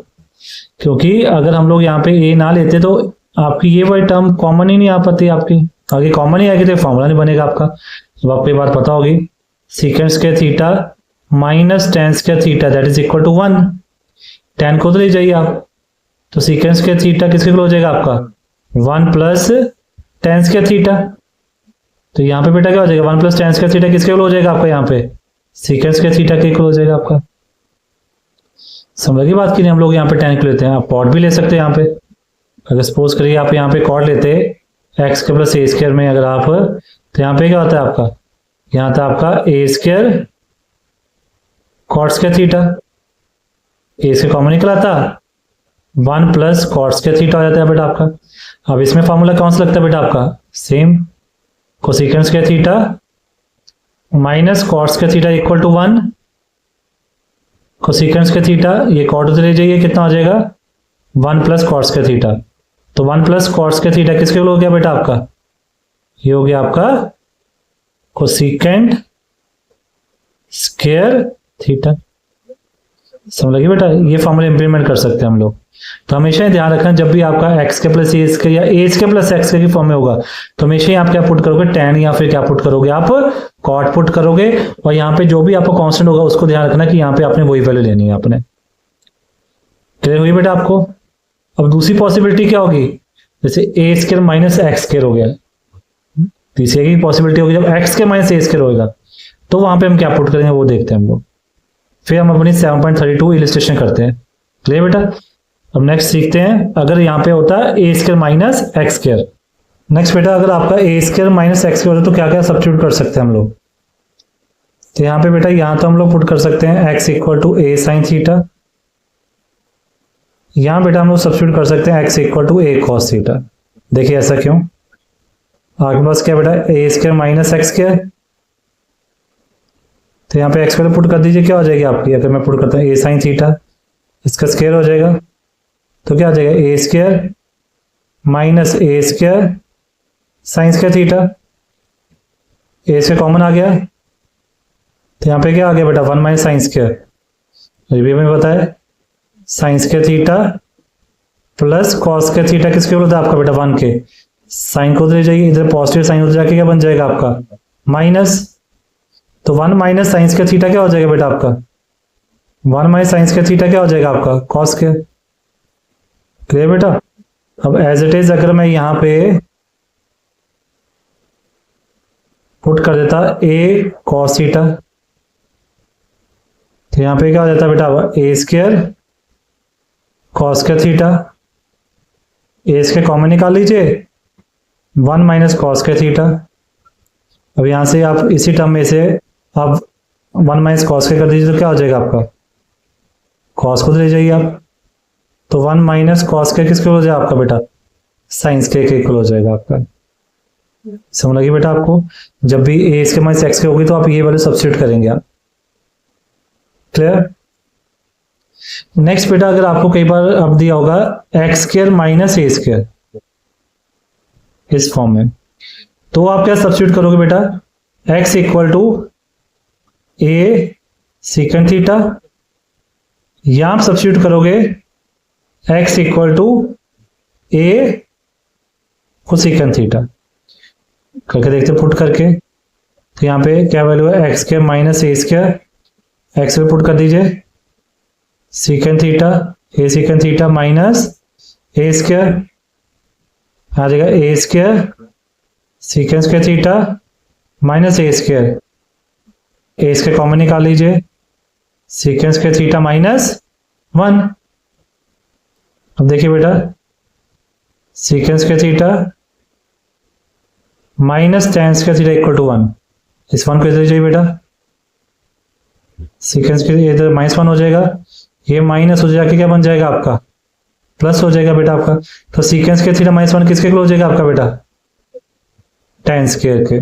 क्योंकि अगर हम लोग यहाँ पे ए ना लेते तो आपकी ये वाली टर्म कॉमन ही नहीं आ पाती आपकी। आगे कॉमन ही आएगी तो फॉर्मूला नहीं बनेगा आपका। तो आपको ये बात पता होगी, secant square theta minus tan square theta that is equal to 1। tan को तो ले जाइए आप, तो सीकेंड स्क्वायर थीटा किसके इक्वल हो जाएगा आपका 1 प्लस tan स्क्वायर थीटा। तो यहाँ पे बेटा क्या हो जाएगा 1 प्लस tan स्क्वायर थीटा किसके इक्वल हो जाएगा आपका, यहाँ पे सीकेंड स्क्वायर थीटा के इक्वल हो जाएगा आपका। समझ की बात की नहीं, हम लोग यहाँ पे tan को लेते हैं, आप कॉट भी ले सकते हैं यहाँ पे। अगर सपोज करिए आप यहाँ पे कॉट लेते एक्स के प्लस ए स्क्वायर में अगर आप, तो यहाँ पे क्या होता है आपका, यहाँ था आपका a square cot square theta, ए से कॉमन निकला था 1 प्लस कॉट स्क्वायर थीटा हो जाता है बेटा आपका। अब इसमें फॉर्मूला कौन सा लगता है बेटा आपका, same cosecant square theta minus cot square theta equal to 1। Cosecant square theta ये कॉट उधर ले जाइए, कितना हो जाएगा 1 प्लस कॉट स्क्वायर थीटा। तो 1 प्लस कॉट स्क्वायर थीटा किसके हो गया बेटा आपका, ये हो गया आपका कोसेकेंड स्क्वायर थीटा। समझ लगी बेटा, ये फॉर्मूला इंप्लीमेंट कर सकते हैं हम लोग। तो हमेशा ही ध्यान रखना जब भी आपका एक्स के प्लस ए स्क्वायर या ए स्क्वायर प्लस एक्स की फॉर्म में होगा तो हमेशा ही आप क्या पुट करोगे tan, या फिर क्या पुट करोगे आप कॉट पुट करोगे। और यहाँ पे जो भी आपका कांस्टेंट होगा उसको ध्यान रखना कि यहाँ पे आपने वही वैल्यू लेनी है आपने। क्लियर हुई बेटा आपको। अब दूसरी पॉसिबिलिटी क्या होगी, जैसे ए स्क्वायर माइनस एक्स स्क्वायर हो गया, तीसरी की पॉसिबिलिटी होगी जब एक्स के माइनस ए स्क्वायर होगा, तो वहां पे हम क्या पुट करेंगे वो देखते हैं हम लोग। फिर हम अपनी 7.32 इलस्ट्रेशन करते हैं। क्लियर बेटा। अब नेक्स्ट सीखते हैं अगर यहाँ पे होता है a square minus x square. Next बेटा अगर आपका a square minus x square होता है तो क्या क्या सब्स्टिट्यूट कर सकते हैं हम लोग। तो यहाँ पे बेटा यहाँ तो हम लोग पुट कर सकते हैं x equal to a sine theta, यहाँ बेटा हम लोग सब्स्टिट्यूट कर सकते हैं x equal to a cos theta. देखिए ऐसा क्यों, आपके पास क्या बेटा a square minus x square, तो यहाँ पे एक्स स्क्वायर पुट कर दीजिए, क्या हो जाएगी आपकी, अगर मैं पुट करता हूँ ए साइन थीटा इसका स्क्वायर हो जाएगा, तो क्या हो जाएगा ए square minus a square sine square theta. A square common आ गया तो यहाँ पे क्या आ गया बेटा 1 माइनस साइन स्क्वायर, ये भी हमें पता है sign square theta plus cos square theta किसके इक्वल होता है आपका बेटा 1 के। साइन को ले जाइए इधर, पॉजिटिव साइन उधर जाके क्या बन जाएगा आपका माइनस, तो 1 माइनस साइन स्क्वायर थीटा क्या हो जाएगा बेटा आपका 1 माइनस साइन स्क्वायर थीटा क्या हो जाएगा आपका कॉस स्क्वायर। क्लियर बेटा। अब एज इट इज अगर मैं यहाँ पे पुट कर देता ए कॉस थीटा, तो यहाँ पे क्या हो जाता है बेटा a square cos square theta, A square common निकाल लीजिए 1 माइनस कॉस स्क्वायर थीटा। अब यहां से आप इसी टर्म में से आप 1 माइनस कॉस स्क्वायर कर दीजिए तो क्या हो जाएगा आपका कॉस को ले जाइए आप, तो 1 माइनस कॉस स्क्वायर किसके हो जाएगा आपका बेटा साइन स्क्वायर के इक्वल हो जाएगा आपका। समझ लगी बेटा आपको? जब भी ए स्क्वायर माइनस एक्स स्क्वायर होगी तो आप ये वैल्यू सब्स्टिट्यूट करेंगे आप। क्लियर? नेक्स्ट बेटा, अगर आपको कई बार अब दिया होगा x square minus a square इस फॉर्म में, तो आप क्या सब्स्टिट्यूट करोगे बेटा? X equal to a secant theta, या आप सब्स्टिट्यूट करोगे x equal to a cosecant theta. करके देखते पुट करके, तो यहाँ पे क्या वैल्यू है? X square minus a square, x पे पुट कर दीजिए सीकन theta, A secant theta minus a square, आ जाएगा ए square सीकन square theta minus a square, A square common निकाल लीजिए, सीकन स्क्वायर थीटा माइनस 1। अब देखिए बेटा, secant square theta minus tan square theta equal to 1, इस 1 को इधर जाइए बेटा, सीकन स्क्वायर इधर -1 हो जाएगा, ये माइनस हो जाके क्या बन जाएगा आपका? प्लस हो जाएगा बेटा आपका। तो सीकन स्क्वायर थीटा -1 किसके हो जाएगा आपका बेटा? टेन स्क्वायर के।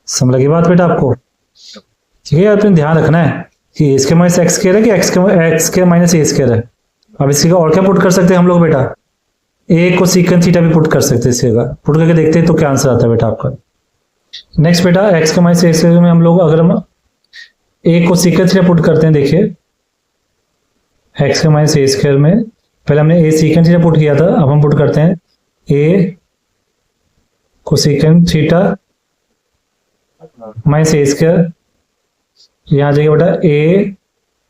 समझ लगी बात बेटा आपको? ठीक है, आपने ध्यान रखना है कि इसके माइनस एक्स स्क्वायर है कि एक्स के माइनस ए स्क्वायर है। अब इसकी और क्या पुट कर सकते हैं हम लोग बेटा? ए को सीकन थीटा भी पुट कर सकते हैं, इसके पुट करके देखते हैं तो क्या आंसर आता है बेटा आपका। नेक्स्ट बेटा, एक्स के माइनस ए स्क्वायर में हम लोग अगर हम ए को सीकन थीटा पुट करते हैं, देखिए एक्स के माइनस ए स्क्वायर में पहले हमने ए सीकन थीटा पुट किया था, अब हम पुट करते हैं ए को सीकन थीटा माइनस ए स्क्वायर, यहाँ आ जाएगा बेटा ए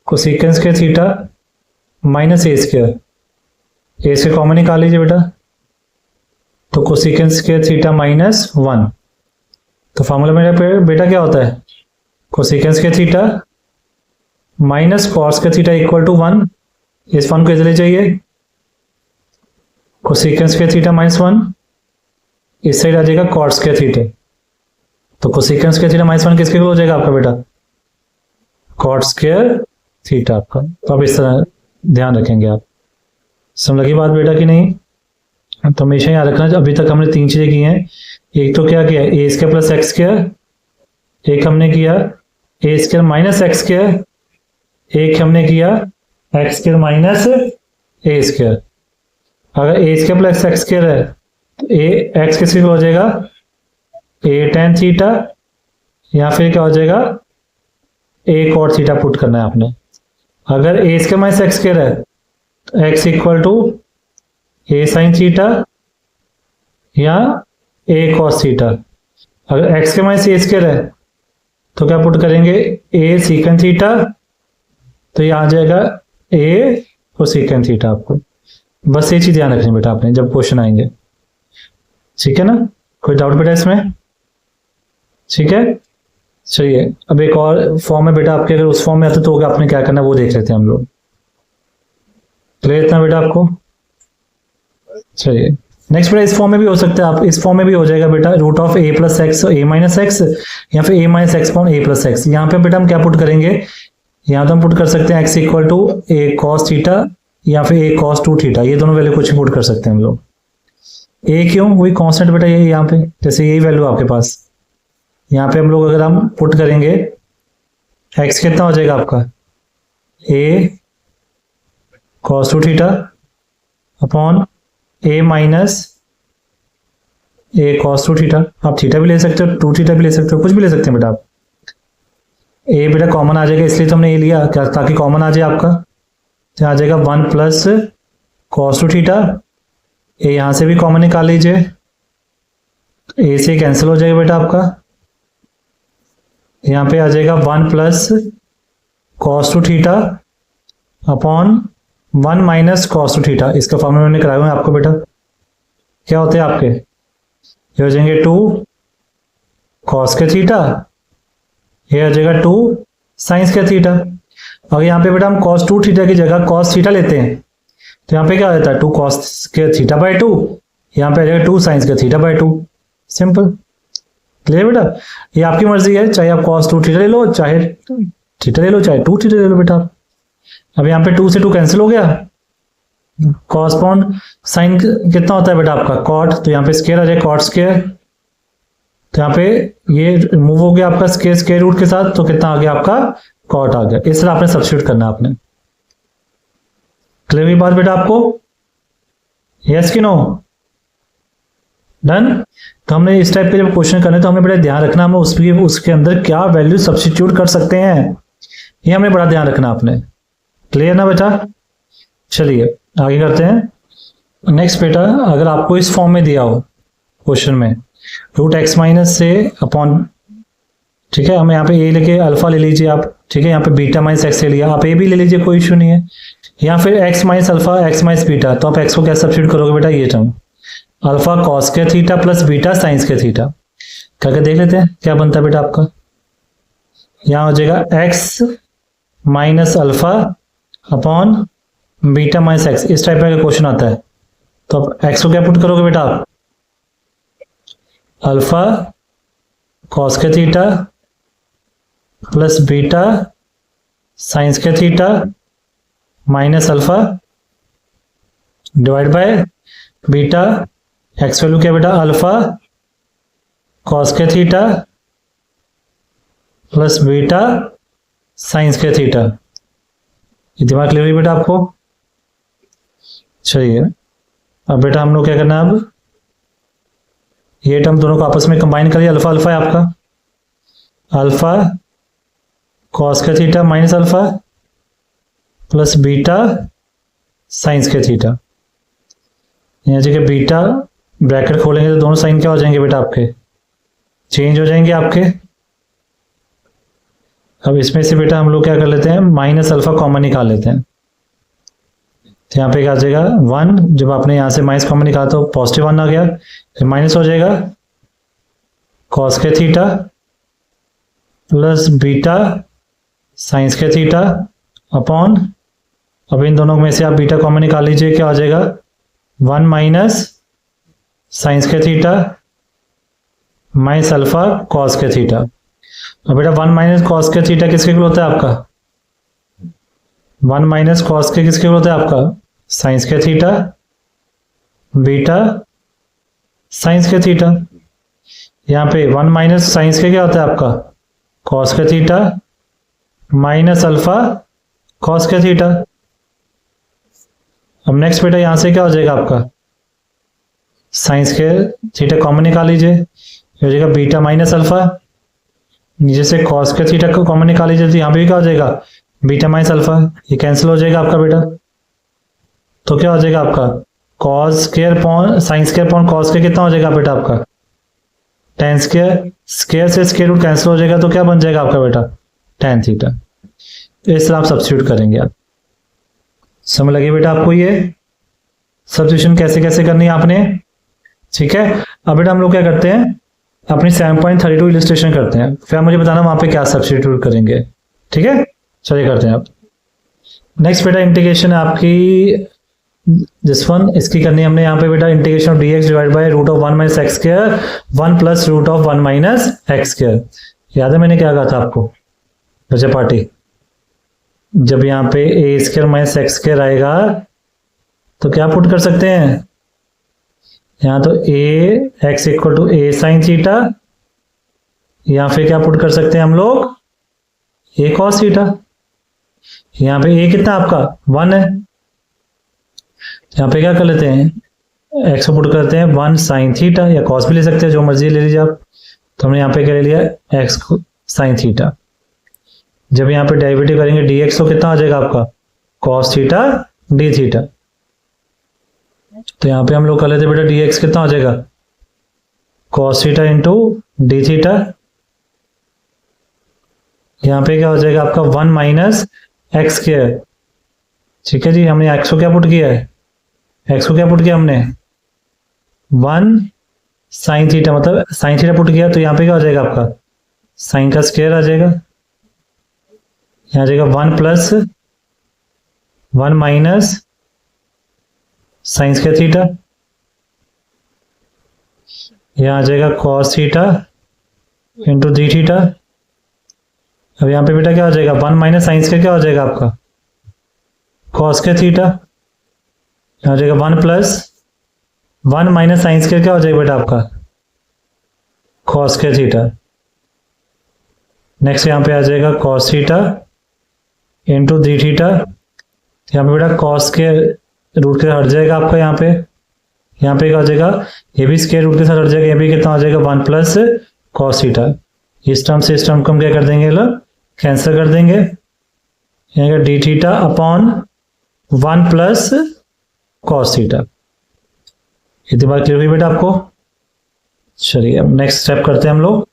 को सीकन square theta minus a square, ए से कॉमन निकाल लीजिए बेटा, तो कोसेकन स्क्वायर थीटा माइनस 1। तो फॉर्मूला मेरा बेटा क्या होता है? Cosecant square theta minus cos square theta equal to 1, इस 1 को इधर ले जाइए, कोसेकन स्क्वायर थीटा माइनस 1, इस साइड आ जाएगा कॉट स्क्वायर थीटा, तो कोसेकन स्क्वायर थीटा माइनस 1 किसके हो जाएगा आपका बेटा? कॉट स्क्वायर थीटा आपका। तो आप इस तरह ध्यान रखेंगे आप। समझ लगी बात बेटा कि नहीं? तो हमेशा याद रखना, अभी तक हमने 3 चीजें की हैं। एक तो क्या किया? ए स्क्वायर प्लस एक्स स्क्वायर, एक हमने किया ए स्क्वायर माइनस एक्स स्क्वायर, एक हमने किया x square minus a square. अगर a square plus x square है तो ए एक्स किसके हो जाएगा? ए टेन थीटा, या फिर क्या हो जाएगा? ए कॉट थीटा पुट करना है आपने। अगर a square minus x square है तो x equal to a sine theta या ए कॉस थीटा। अगर एक्स के माइनस ए स्क्वायर है तो क्या पुट करेंगे? ए सीकन थीटा, तो ये आ जाएगा ए कोसेकन थीटा। आपको बस ये चीज ध्यान रखनी बेटा आपने जब क्वेश्चन आएंगे, ठीक है ना? कोई डाउट बेटा इसमें? ठीक है, चलिए अब एक और फॉर्म है बेटा आपके, अगर उस फॉर्म में आते तो आपने क्या करना है वो देख लेते हैं हम लोग। क्लियर इतना बेटा आपको? चलिए नेक्स्ट बेटा, इस फॉर्म में भी हो सकता है, आप इस फॉर्म में भी हो जाएगा बेटा, root of a plus x a minus x, या फिर a minus x upon a plus x. यहाँ पे बेटा हम क्या पुट करेंगे? यहाँ तो हम पुट कर सकते हैं x equal to a cos theta या फिर ए कॉस 2 थीटा, ये दोनों वैल्यू कुछ पुट कर सकते हैं हम लोग। ए क्यों? वही कॉन्स्टेंट बेटा ये यहाँ पे, जैसे यही वैल्यू आपके पास, यहाँ पे हम लोग अगर हम पुट करेंगे एक्स कितना हो जाएगा आपका? ए कॉस 2 थीटा अपॉन ए माइनस ए कॉस 2 थीटा। आप थीटा भी ले सकते हो, 2 थीटा भी ले सकते हो, कुछ भी ले सकते हैं बेटा आप। ए बेटा कॉमन आ जाएगा, इसलिए तो हमने ए लिया क्या, ताकि कॉमन आ जाए आपका। तो आ जाएगा 1 प्लस कॉस 2 थीटा, ए यहां से भी कॉमन निकाल लीजिए, ए से कैंसिल हो जाएगा बेटा आपका। यहाँ पे आ जाएगा 1 plus cos 2 theta upon 1 minus cos 2 theta. इसका फॉर्मूला मैंने कराया हुआ है आपको बेटा, क्या होते हैं आपके? ये हो जाएंगे 2 कॉस के थीटा, ये हो जाएगा 2 साइंस के थीटा। और यहाँ पे बेटा हम कॉस 2 थीटा की जगह कॉस थीटा लेते हैं, तो यहाँ पे क्या हो जाता है? 2 कॉस के थीटा बाय 2, यहाँ पे आ जाएगा 2 साइंस के थीटा बाय 2। सिंपल। क्लियर बेटा? ये आपकी मर्जी है, चाहे आप कॉस 2 थीटा ले लो, चाहे थीटा ले लो, चाहे 2 थीटा ले लो बेटा। अब यहाँ पे 2 से 2 कैंसिल हो गया, कॉस्पॉन्ड साइन कितना होता है बेटा आपका कॉट, तो यहाँ पे स्केयर आ जाए कॉट स्केयर, तो यहाँ पे ये मूव हो गया आपका स्केयर रूट के साथ, तो कितना आ गया आपका कॉट आ गया। इस तरह आपने सब्स्टिट्यूट करना है आपने। क्लियर हुई बात बेटा आपको? यस कि नो? डन। तो हमने इस टाइप के जब क्वेश्चन करने तो हमें बड़ा ध्यान रखना हमें उसके अंदर क्या वैल्यू सब्स्टिट्यूट कर सकते हैं, ये हमें बड़ा ध्यान रखना आपने। क्लियर ना बेटा? चलिए आगे करते हैं। नेक्स्ट बेटा, अगर आपको इस फॉर्म में दिया हो क्वेश्चन में रूट एक्स माइनस से अपॉन, ठीक है, हमें यहाँ पे ए लेके अल्फा ले लीजिए आप, ठीक है, यहाँ पे बीटा माइनस एक्स ले लिया, आप ए भी ले लीजिए, कोई इशू नहीं है, या फिर x minus alpha x minus beta, तो आप एक्स को क्या सब्स्टिट्यूट करोगे बेटा, ये टर्म अल्फा कॉस के थीटा प्लस बीटा साइंस के थीटा, करके देख लेते हैं क्या बनता है बेटा आपका। यहाँ हो जाएगा x minus alpha upon beta minus x, इस टाइप का क्वेश्चन आता है, तो आप एक्स को क्या पुट करोगे बेटा आप, अल्फा कॉस के थीटा प्लस बीटा साइंस के theta minus alpha divide by beta, x value क्या बेटा अल्फा कॉस के थीटा प्लस बीटा साइंस के थीटा। ये दिमाग क्लियर हुई बेटा आपको? चलिए अब बेटा हम लोग क्या करना है, अब ये टर्म दोनों को आपस में कंबाइन करिए, अल्फा अल्फा है आपका, अल्फा कॉस के theta minus alpha plus beta science के थीटा, यहाँ जगह बीटा ब्रैकेट खोलेंगे तो दोनों साइन क्या हो जाएंगे बेटा आपके, चेंज हो जाएंगे आपके। अब इसमें से बेटा हम लोग क्या कर लेते हैं, माइनस अल्फा कॉमन निकाल लेते हैं, तो यहाँ पे क्या आ जाएगा 1, जब आपने यहाँ से माइनस कॉमन निकाला तो पॉजिटिव 1 आ गया, फिर माइनस हो जाएगा कॉस के थीटा प्लस बीटा साइंस के थीटा अपॉन, अब इन दोनों में से आप बीटा कॉमन निकाल लीजिए, क्या हो जाएगा 1 माइनस साइंस के थीटा माइनस अल्फा कॉस के थीटा। अब बेटा 1 माइनस कॉस के थीटा किसके इक्वल होता है आपका, 1 माइनस कॉस के किसके इक्वल होता है आपका, साइंस के थीटा बीटा साइंस के थीटा। यहाँ पे 1 माइनस साइंस के क्या होता है आपका, कॉस के थीटा माइनस अल्फा कॉस के थीटा। अब नेक्स्ट बेटा यहाँ से क्या हो जाएगा आपका, साइंस के थीटा कॉमन निकाल लीजिए, हो जाएगा बीटा माइनस अल्फा, नीचे से कॉस के थीटा को कॉमन निकाल लीजिए, तो यहाँ पे क्या हो जाएगा बीटा माइनस अल्फा, ये कैंसिल हो जाएगा आपका बेटा, तो क्या हो जाएगा आपका cos square upon sine square upon cos square कितना हो जाएगा बेटा आपका tan स्क्वायर, स्क्वायर से स्क्वायर रूट कैंसिल हो जाएगा, तो क्या बन जाएगा आपका बेटा tan थीटा। तो इस तरह आप सब्स्टिट्यूट करेंगे आप, समझ लगे बेटा आपको ये सब्स्टिट्यूशन कैसे कैसे करनी है आपने, ठीक है। अब बेटा हम लोग क्या करते हैं, अपनी 7.32 इलस्ट्रेशन करते हैं, फिर मुझे बताना वहां पे क्या सब्स्टिट्यूट करेंगे, ठीक है। चलिए करते हैं आप। नेक्स्ट बेटा इंटीग्रेशन है आपकी दिस वन, इसकी करनी है हमने यहाँ पे बेटा integration of dx divide by root of 1 minus x square 1 plus root of 1 minus x square. याद है मैंने क्या कहा था आपको बच्चा पार्टी, जब यहाँ पे a square minus x square आएगा तो क्या पुट कर सकते हैं, यहाँ तो a x equal to a sine theta, यहाँ पे क्या पुट कर सकते हैं हम लोग ए कॉस थीटा। यहाँ पे ए कितना आपका 1 है, यहाँ पे क्या कर लेते हैं एक्स को पुट करते हैं 1 साइन थीटा, या कॉस भी ले सकते हैं जो मर्जी ले लीजिए आप, तो हमने यहाँ पे क्या ले लिया एक्स साइन थीटा। जब यहाँ पे डेरिवेटिव करेंगे dx तो कितना आ जाएगा आपका कॉस थीटा डी थीटा, तो यहाँ पे हम लोग कर लेते बेटा dx कितना हो जाएगा cos theta into d theta, यहाँ पे क्या हो जाएगा आपका 1 माइनस एक्स स्क्वायर, ठीक है जी। हमने एक्स को क्या पुट किया है, एक्स को क्या पुट किया हमने 1 साइन थीटा, मतलब साइन थीटा पुट किया, तो यहाँ पे क्या हो जाएगा आपका साइन का स्क्वायर आ जाएगा, यहाँ जाएगा 1 प्लस 1 माइनस साइंस का थीटा, यहाँ आ जाएगा cos theta into d theta. अब यहाँ पे बेटा क्या हो जाएगा 1 माइनस साइंस का क्या हो जाएगा आपका कॉस का थीटा, आ जाएगा 1 प्लस 1 माइनस साइन स्क्वायर क्या हो जाएगा बेटा आपका, कॉस स्क्वायर थीटा। नेक्स्ट यहाँ पे आ जाएगा cos theta into d theta. यहाँ पे बेटा कॉस के रूट के हट जाएगा आपका, यहाँ पे क्या हो जाएगा, ये भी स्क्वायर रूट के साथ हट जाएगा, ये भी कितना हो जाएगा 1 प्लस कॉस थीटा। इस टर्म से इस टर्म को हम क्या कर देंगे, कैंसिल कर देंगे। यहाँ D theta upon 1 plus cos theta. इतनी बात क्लियर हुई बेटा आपको। चलिए अब नेक्स्ट स्टेप करते हैं हम लोग।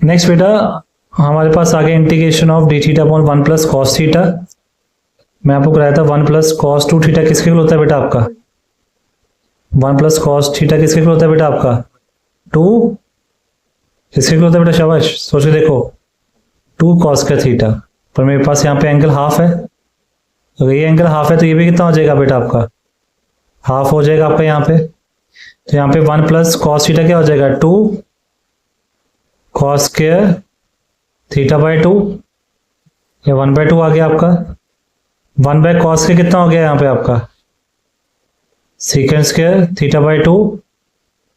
नेक्स्ट बेटा हमारे पास आ गया integration of D theta upon 1 plus cos theta. मैं आपको कराया था 1 प्लस कॉस 2 थीटा किसके इक्वल होता है बेटा आपका, 1 प्लस कॉस थीटा किसके इक्वल होता है बेटा आपका, 2 किसके इक्वल होता है बेटा, शाबाश सोच के देखो, 2 कॉस का थीटा। पर मेरे पास यहाँ पे एंगल हाफ है, अगर ये एंगल हाफ है तो ये भी कितना हो जाएगा बेटा आपका, हाफ हो जाएगा आपका यहाँ पे। तो यहाँ पे 1 प्लस कॉस थीटा क्या हो जाएगा, 2 कॉस स्क्वायर थीटा बाई 2, या 1/2 आ गया आपका। 1 बाय कॉस स्क्वायर कितना हो गया यहाँ पे आपका, secant square theta by 2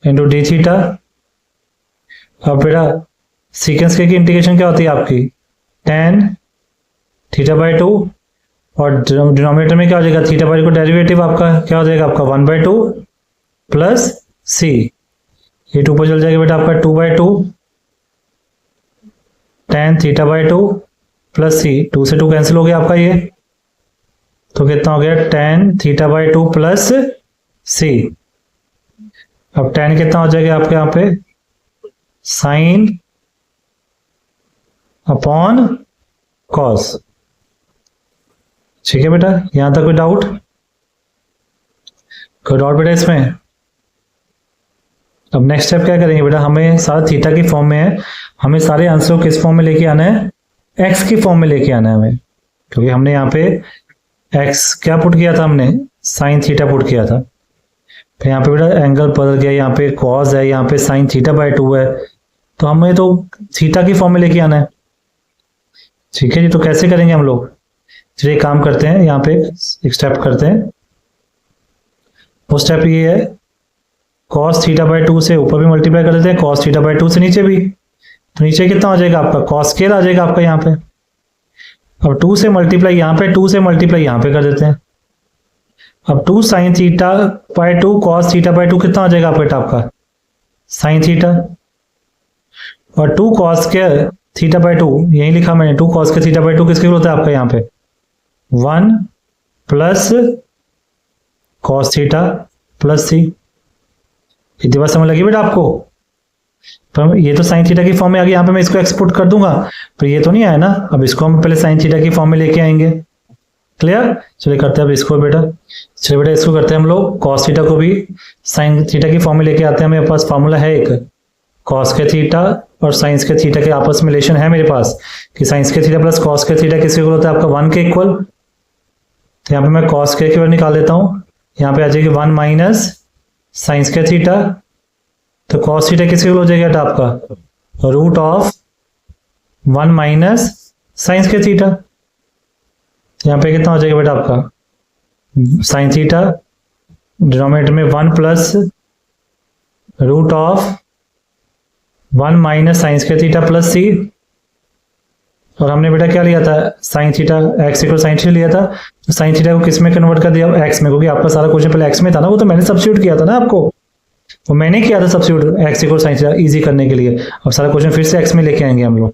into d theta. अब बेटा सीकेंड स्क्वायर की इंटीग्रेशन क्या होती है आपकी, tan थीटा बाई 2, और डिनोमिनेटर में क्या हो जाएगा, थीटा बाई 2 डेरिवेटिव आपका क्या हो जाएगा आपका 1/2 प्लस सी, ये 2 पर चल जाएगा बेटा आपका 2/2 tan theta by 2 plus c, 2 से 2 कैंसिल हो गया आपका ये, तो कितना हो गया tan theta by 2 plus c. अब tan कितना हो जाएगा आपके यहाँ पे, साइन अपॉन कॉस। ठीक है बेटा, यहां तक कोई डाउट बेटा इसमें। अब नेक्स्ट स्टेप क्या करेंगे बेटा, हमें सारा थीटा की फॉर्म में है, हमें सारे आंसर को किस फॉर्म में लेके आना है, एक्स की फॉर्म में लेके आना है हमें, क्योंकि हमने यहाँ पे एक्स क्या पुट किया था, हमने साइन थीटा पुट किया था। फिर यहाँ पे बेटा एंगल बदल गया, यहाँ पे कॉस है, यहाँ पे साइन थीटा बाई 2 है, तो हमें तो थीटा की फॉर्म में लेके आना है। ठीक है जी, तो कैसे करेंगे हम लोग, चलिए काम करते हैं, यहाँ पे एक स्टेप करते हैं। वो स्टेप ये है, कॉस थीटा बाई 2 से ऊपर भी मल्टीप्लाई कर देते हैं, कॉस थीटा बाई 2 से नीचे भी, तो नीचे कितना हो जाएगा आपका, कॉस स्क्वायर आ जाएगा आपका यहाँ पे। अब 2 से मल्टीप्लाई यहाँ पे, 2 से मल्टीप्लाई यहाँ पे कर देते हैं। अब 2 sine theta by 2 cos theta by 2 कितना आ जाएगा आपका साइन थीटा, और 2 कॉस स्क्वायर थीटा बाई 2 यही लिखा मैंने, 2 कॉस के थीटा बाई 2 किसके होता है आपका यहाँ पे 1 प्लस कॉस थीटा प्लस सी। इतनी बात समझ लगी बेटा आपको। पर ये तो साइन थीटा की फॉर्म में आ गया, यहाँ पे मैं इसको एक्सपोर्ट कर दूंगा, पर ये तो नहीं आया ना, अब इसको हम पहले साइन थीटा की फॉर्म में लेके आएंगे। क्लियर, चलिए करते हैं अब इसको बेटा। चलिए बेटा इसको करते हैं हम लोग, कॉस थीटा को भी साइन थीटा की फॉर्म में लेके आते हैं। मेरे पास फॉर्मूला है एक, कॉस के थीटा और साइंस के थीटा के आपस में रिलेशन है मेरे पास, कि साइंस के थीटा प्लस कॉस के थीटा किसके इक्वल होता है आपका 1 के इक्वल। तो यहाँ पे मैं कॉस के इक्वल निकाल देता हूँ, यहाँ पे आ जाएगी 1 माइनस साइंस के थीटा, तो कॉस थीटा किसके इक्वल हो जाएगा आपका रूट ऑफ 1 माइनस साइंस के थीटा। यहाँ पे कितना हो जाएगा बेटा आपका साइन थीटा, डिनोमिनेटर में 1 plus root of 1 minus sines के थीटा प्लस सी, और हमने बेटा क्या लिया था sine theta x equal sine theta लिया था, तो साइन थीटा को किस में कन्वर्ट कर दिया एक्स में, क्योंकि आपका सारा क्वेश्चन पहले एक्स में था ना, वो तो मैंने सब्स्टिट्यूट किया था ना आपको, वो मैंने किया था substitute x equal sine theta easy करने के लिए। अब सारा क्वेश्चन फिर से एक्स में लेके आएंगे हम लोग,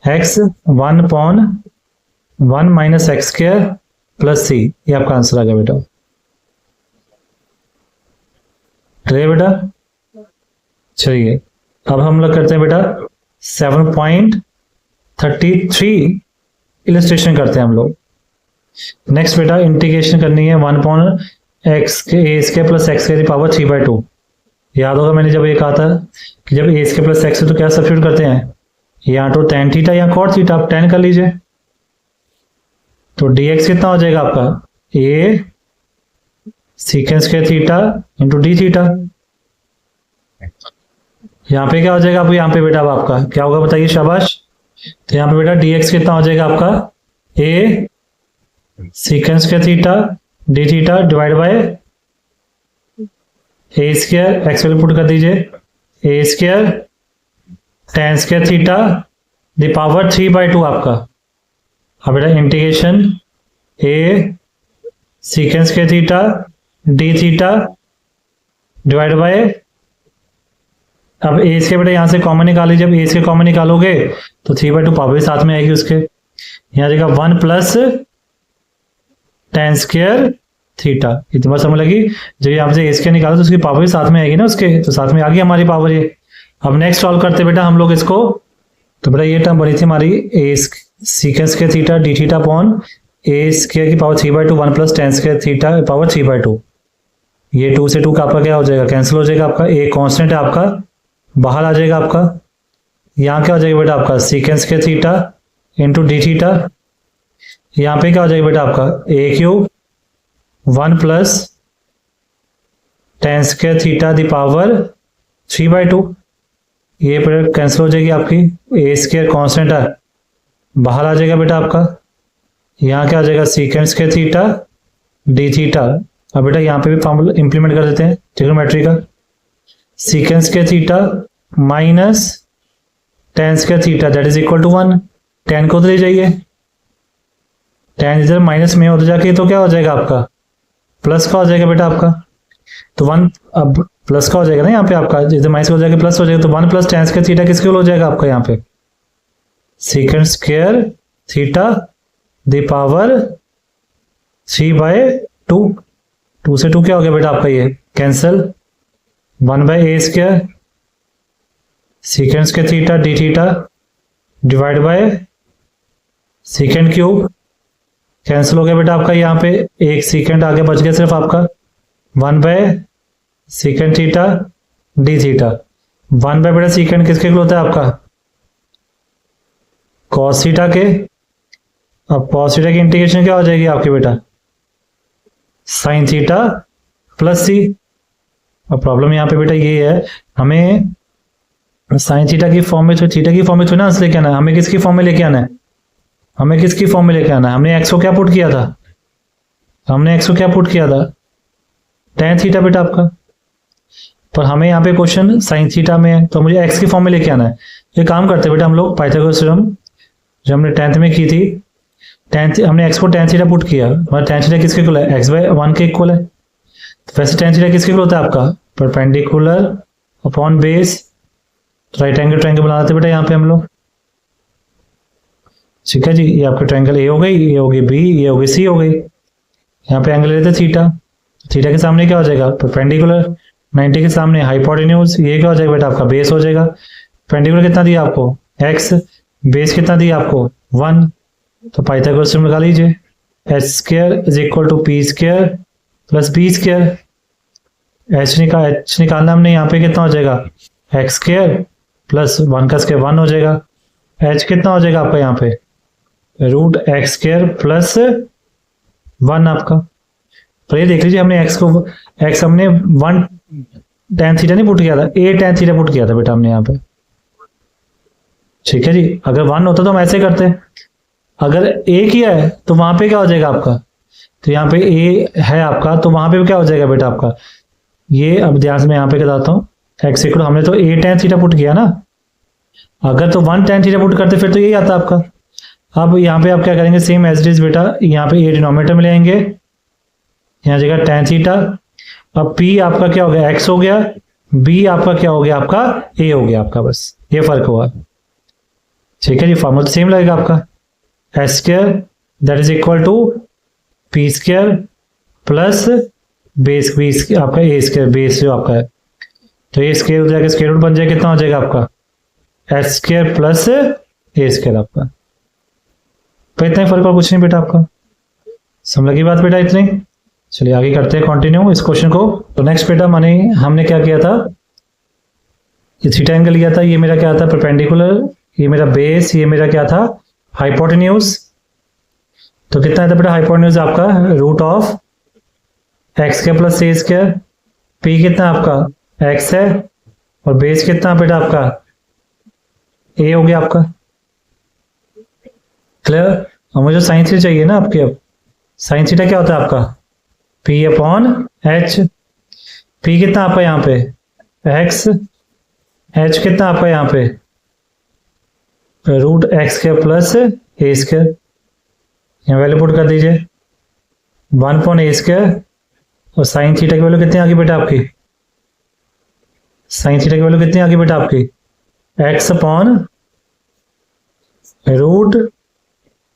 x 1 upon 1 minus x square plus c, ये आपका आंसर आ गया बेटा। क्लियर बेटा, चलिए अब हम लोग करते हैं बेटा 7.33 इलस्ट्रेशन करते हैं हम लोग। नेक्स्ट बेटा इंटीग्रेशन करनी है 1 अपॉन एक्स के ए स्क्वायर प्लस एक्स की पावर 3/2। याद होगा मैंने जब ये कहा था कि जब ए स्क्वायर प्लस एक्स है तो क्या सब्स्टिट्यूट करते हैं, या तो tan थीटा या cot थीटा, आप tan कर लीजिए, तो dx कितना हो जाएगा आपका a secant square theta into d theta. यहाँ पे क्या हो जाएगा आपको, यहाँ पे बेटा अब आपका क्या होगा बताइए, शाबाश। तो यहाँ पे बेटा dx कितना हो जाएगा आपका a secant square theta d theta divide by a square x value put कर दीजिए, a square tan square theta the power 3/2 आपका। अब बेटा integration a secant square theta d theta divide by, अब ए स्क्वायर बेटा यहां से common निकाल लीजिए। जब ए स्क्वायर कॉमन निकालोगे तो 3/2 पावर साथ में आएगी उसके, यहाँ जाएगा 1 प्लस tan स्क्वायर थीटा। इतनी बात समझ लगी। जब यहाँ से ए स्क्वायर निकालो तो उसकी पावर भी साथ में आएगी ना उसके, तो साथ में आ गई हमारी पावर ये। अब नेक्स्ट सॉल्व करते बेटा हम लोग इसको। तो बेटा ये टर्म बनी थी हमारी a secant square theta d theta upon a square की power 3/2 1 plus tan square theta power 3/2। ये 2 से 2 का आपका क्या हो जाएगा, कैंसिल हो जाएगा आपका। ए कांस्टेंट है आपका, बाहर आ जाएगा आपका। यहाँ क्या हो जाएगा बेटा आपका secant square theta into d theta. यहाँ पे क्या हो जाएगा बेटा आपका a cube 1 plus tan square theta the power 3/2। ये बेटा कैंसिल हो जाएगी आपकी। ए स्क्वायर कांस्टेंट है, बाहर आ जाएगा बेटा आपका। यहाँ क्या आ जाएगा सीकेंड स्क्वायर थीटा डी थीटा। अब बेटा यहाँ पे भी फॉर्मूला इंप्लीमेंट कर देते हैं ट्रिग्नोमेट्री का। Secant square theta minus tan square theta that is equal to 1। tan को उधर ले जाइए, tan इधर माइनस में उधर जाके तो क्या हो जाएगा आपका प्लस का हो जाएगा बेटा आपका। तो 1 अब प्लस का हो जाएगा ना यहाँ पे आपका, इधर माइनस हो जाएगा प्लस हो जाएगा। तो 1 प्लस tan स्क्वायर थीटा किसके हो जाएगा आपका यहाँ पे सीकेंड स्क्वायर थीटा द पावर 3/2। 2 से 2 क्या हो गया बेटा आपका ये cancel. 1/a square सीकेंड square theta d theta divide bye सीकेंड cube, cancel हो गया बेटा आपका। यहाँ पे एक सीकेंड आगे बच गया सिर्फ आपका 1/सीकेंड थीटा डी थीटा। 1/ बेटा सीकेंड किसके इक्वल होता है आपका कॉस थीटा के। अब कॉस थीटा की इंटीग्रेशन क्या हो जाएगी आपकी बेटा साइन थीटा प्लस सी। अब प्रॉब्लम यहाँ पे बेटा ये है, हमें साइन थीटा की फॉर्म में थीटा की फॉर्म में थोड़ी ना आंसर लेके आना है, हमें किसकी फॉर्म में लेके आना है, हमें किसकी फॉर्म में लेके आना है। हमने एक्स को क्या पुट किया था, हमने एक्स को क्या पुट किया था tan थीटा बेटा आपका। पर हमें यहाँ पे क्वेश्चन साइन थीटा में है, तो मुझे एक्स की फॉर्म में लेके आना है। ये काम करते बेटा हम लोग पाइथागोरस थ्योरम जो हमने 10th में की थी। हमने एक्स को tan थीटा पुट किया, हमारा tan थीटा किसके इक्वल है x/1 के इक्वल है। तो वैसे tan थीटा किसके इक्वल होता है आपका perpendicular upon base. Right angle triangle बना देते बेटा यहाँ पे हम लोग, ठीक है जी। ये आपका ट्रायंगल ए हो गई, ये होगी बी, ये होगी सी हो गई। यहाँ पे एंगल लेते थीटा, थीटा के सामने क्या हो जाएगा परपेंडिकुलर, 90 के सामने हाइपोटेन्यूज, ये क्या हो जाएगा बेटा आपका बेस हो जाएगा। परपेंडिकुलर कितना दिया आपको x, बेस कितना दिया आपको 1। तो पाइथागोरस थ्योरम लगा लीजिए h² is equal to p² plus b²। h निकालना हमने, यहाँ पे कितना हो जाएगा x² प्लस 1 का स्क्वायर 1 हो जाएगा। h कितना हो जाएगा आपका यहाँ पे √x² प्लस 1 आपका। तो ये देख लीजिए हमने x हमने 1 tan थीटा नहीं पुट किया था, a tan थीटा पुट किया था बेटा हमने यहाँ पे, ठीक है जी। अगर 1 होता तो हम ऐसे करते, अगर a किया है तो वहां पे क्या हो जाएगा आपका, तो यहाँ पे a है आपका तो वहां पे क्या हो जाएगा बेटा आपका ये। अब ध्यान से मैं यहाँ पे बताता हूँ x इक्वल हमने तो a tan थीटा पुट किया ना, अगर तो 1 tan थीटा पुट करते फिर तो यही आता आपका। अब यहाँ पे आप क्या करेंगे सेम एज इट इज बेटा, यहाँ पे a डिनोमिनेटर में ले आएंगे, यहाँ जगह tan थीटा। अब p आपका क्या हो गया x हो गया, b आपका क्या हो गया आपका a हो गया आपका, बस ये फर्क हुआ, ठीक है जी। फॉर्मूला सेम लगेगा आपका h² that is equal to p² plus base आपका a² बेस जो आपका है, तो ये स्क्वायर हो जाएगा, स्क्वायर रूट बन जाएगा, कितना हो जाएगा आपका h² प्लस a² आपका। तो इतना ही फर्क और कुछ नहीं बेटा आपका, समझ लगी बात बेटा इतनी। चलिए आगे करते हैं कंटिन्यू इस क्वेश्चन को। तो नेक्स्ट बेटा हमने क्या किया था, ये थीटा एंगल लिया था, ये मेरा क्या था परपेंडिकुलर, ये मेरा बेस, ये मेरा क्या था हाइपोटेन्यूज। तो कितना है बेटा हाइपोटेन्यूज आपका √x² प्लस a²। p कितना आपका x है और बेस कितना बेटा आपका a हो गया आपका, क्लियर। और मुझे साइन थीटा चाहिए ना आपके, अब साइन थीटा क्या होता है आपका p/h। पी कितना आपका यहाँ पे एक्स, एच कितना आपका यहाँ पे root x square plus a square, यहाँ वैल्यू पुट कर दीजिए 1/a स्क्वायर, और साइन थीटा की वैल्यू कितनी आ गई बेटा आपकी, साइन थीटा की वैल्यू कितनी आ गई बेटा आपकी x upon root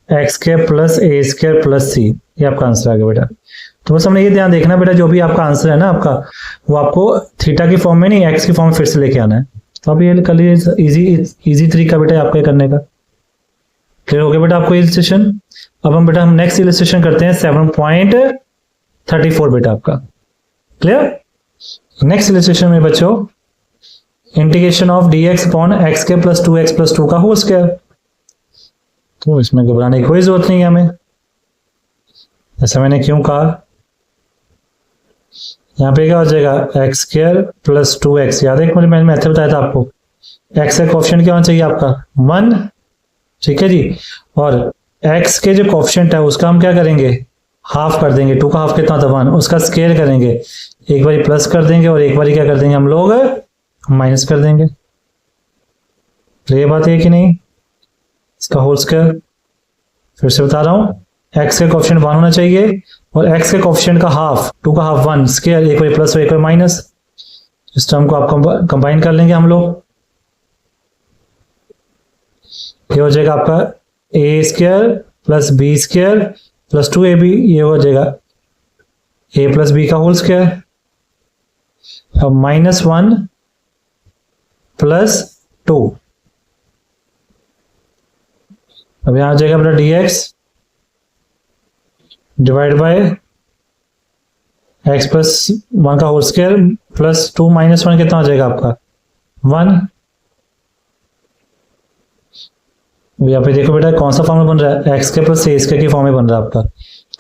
x square plus a square plus c, ये आपका आंसर आ गया बेटा। तो बस हमने ये ध्यान देखना बेटा, जो भी आपका आंसर है ना आपका, वो आपको थीटा की फॉर्म में नहीं एक्स की फॉर्म में फिर से लेके आना है। तो आप ये कर लीजिए, इजी तरीका बेटा आपका ये करने का। क्लियर हो गया बेटा आपको इलस्ट्रेशन। अब हम बेटा नेक्स्ट इलस्ट्रेशन करते हैं 7.34 बेटा आपका। क्लियर। नेक्स्ट इलस्ट्रेशन में बच्चों integration of dx upon x के प्लस 2x प्लस 2 का होल स्क्वायर। तो इसमें घबराने की कोई जरूरत नहीं है हमें, ऐसा मैंने क्यों कहा। यहाँ पे क्या हो जाएगा एक्स स्क्वायर प्लस 2x, याद है मैंने मैथड बताया था आपको, x का कोएफिशिएंट क्या होना चाहिए आपका 1, ठीक है जी। और x के जो कोएफिशिएंट है उसका हम क्या करेंगे हाफ कर देंगे, 2 का हाफ कितना होता है 1, उसका स्क्वायर करेंगे, एक बारी प्लस कर देंगे और एक बारी क्या कर देंगे हम लोग माइनस कर देंगे। तो ये बात है कि नहीं, इसका होल स्क्वायर फिर से बता रहा हूं, x के कोएफिशिएंट 1 होना चाहिए और x के कोएफिशिएंट का हाफ 2 का हाफ 1 स्क्वायर, एक बार प्लस और एक बार माइनस। इस टर्म को आप कंबाइन कर लेंगे हम लोग, ये हो जाएगा आपका a square plus b square plus 2ab, ये हो जाएगा a प्लस b का होल स्क्वायर। अब -1 प्लस 2, अब यहां आ जाएगा अपना dx divide bye x plus 1 का होल स्क्वायर प्लस 2 माइनस 1 कितना हो जाएगा आपका 1। यहाँ पे देखो बेटा कौन सा फॉर्मूला बन रहा है, एक्स के प्लस ए स्क्वायर की फॉर्म में बन रहा है आपका।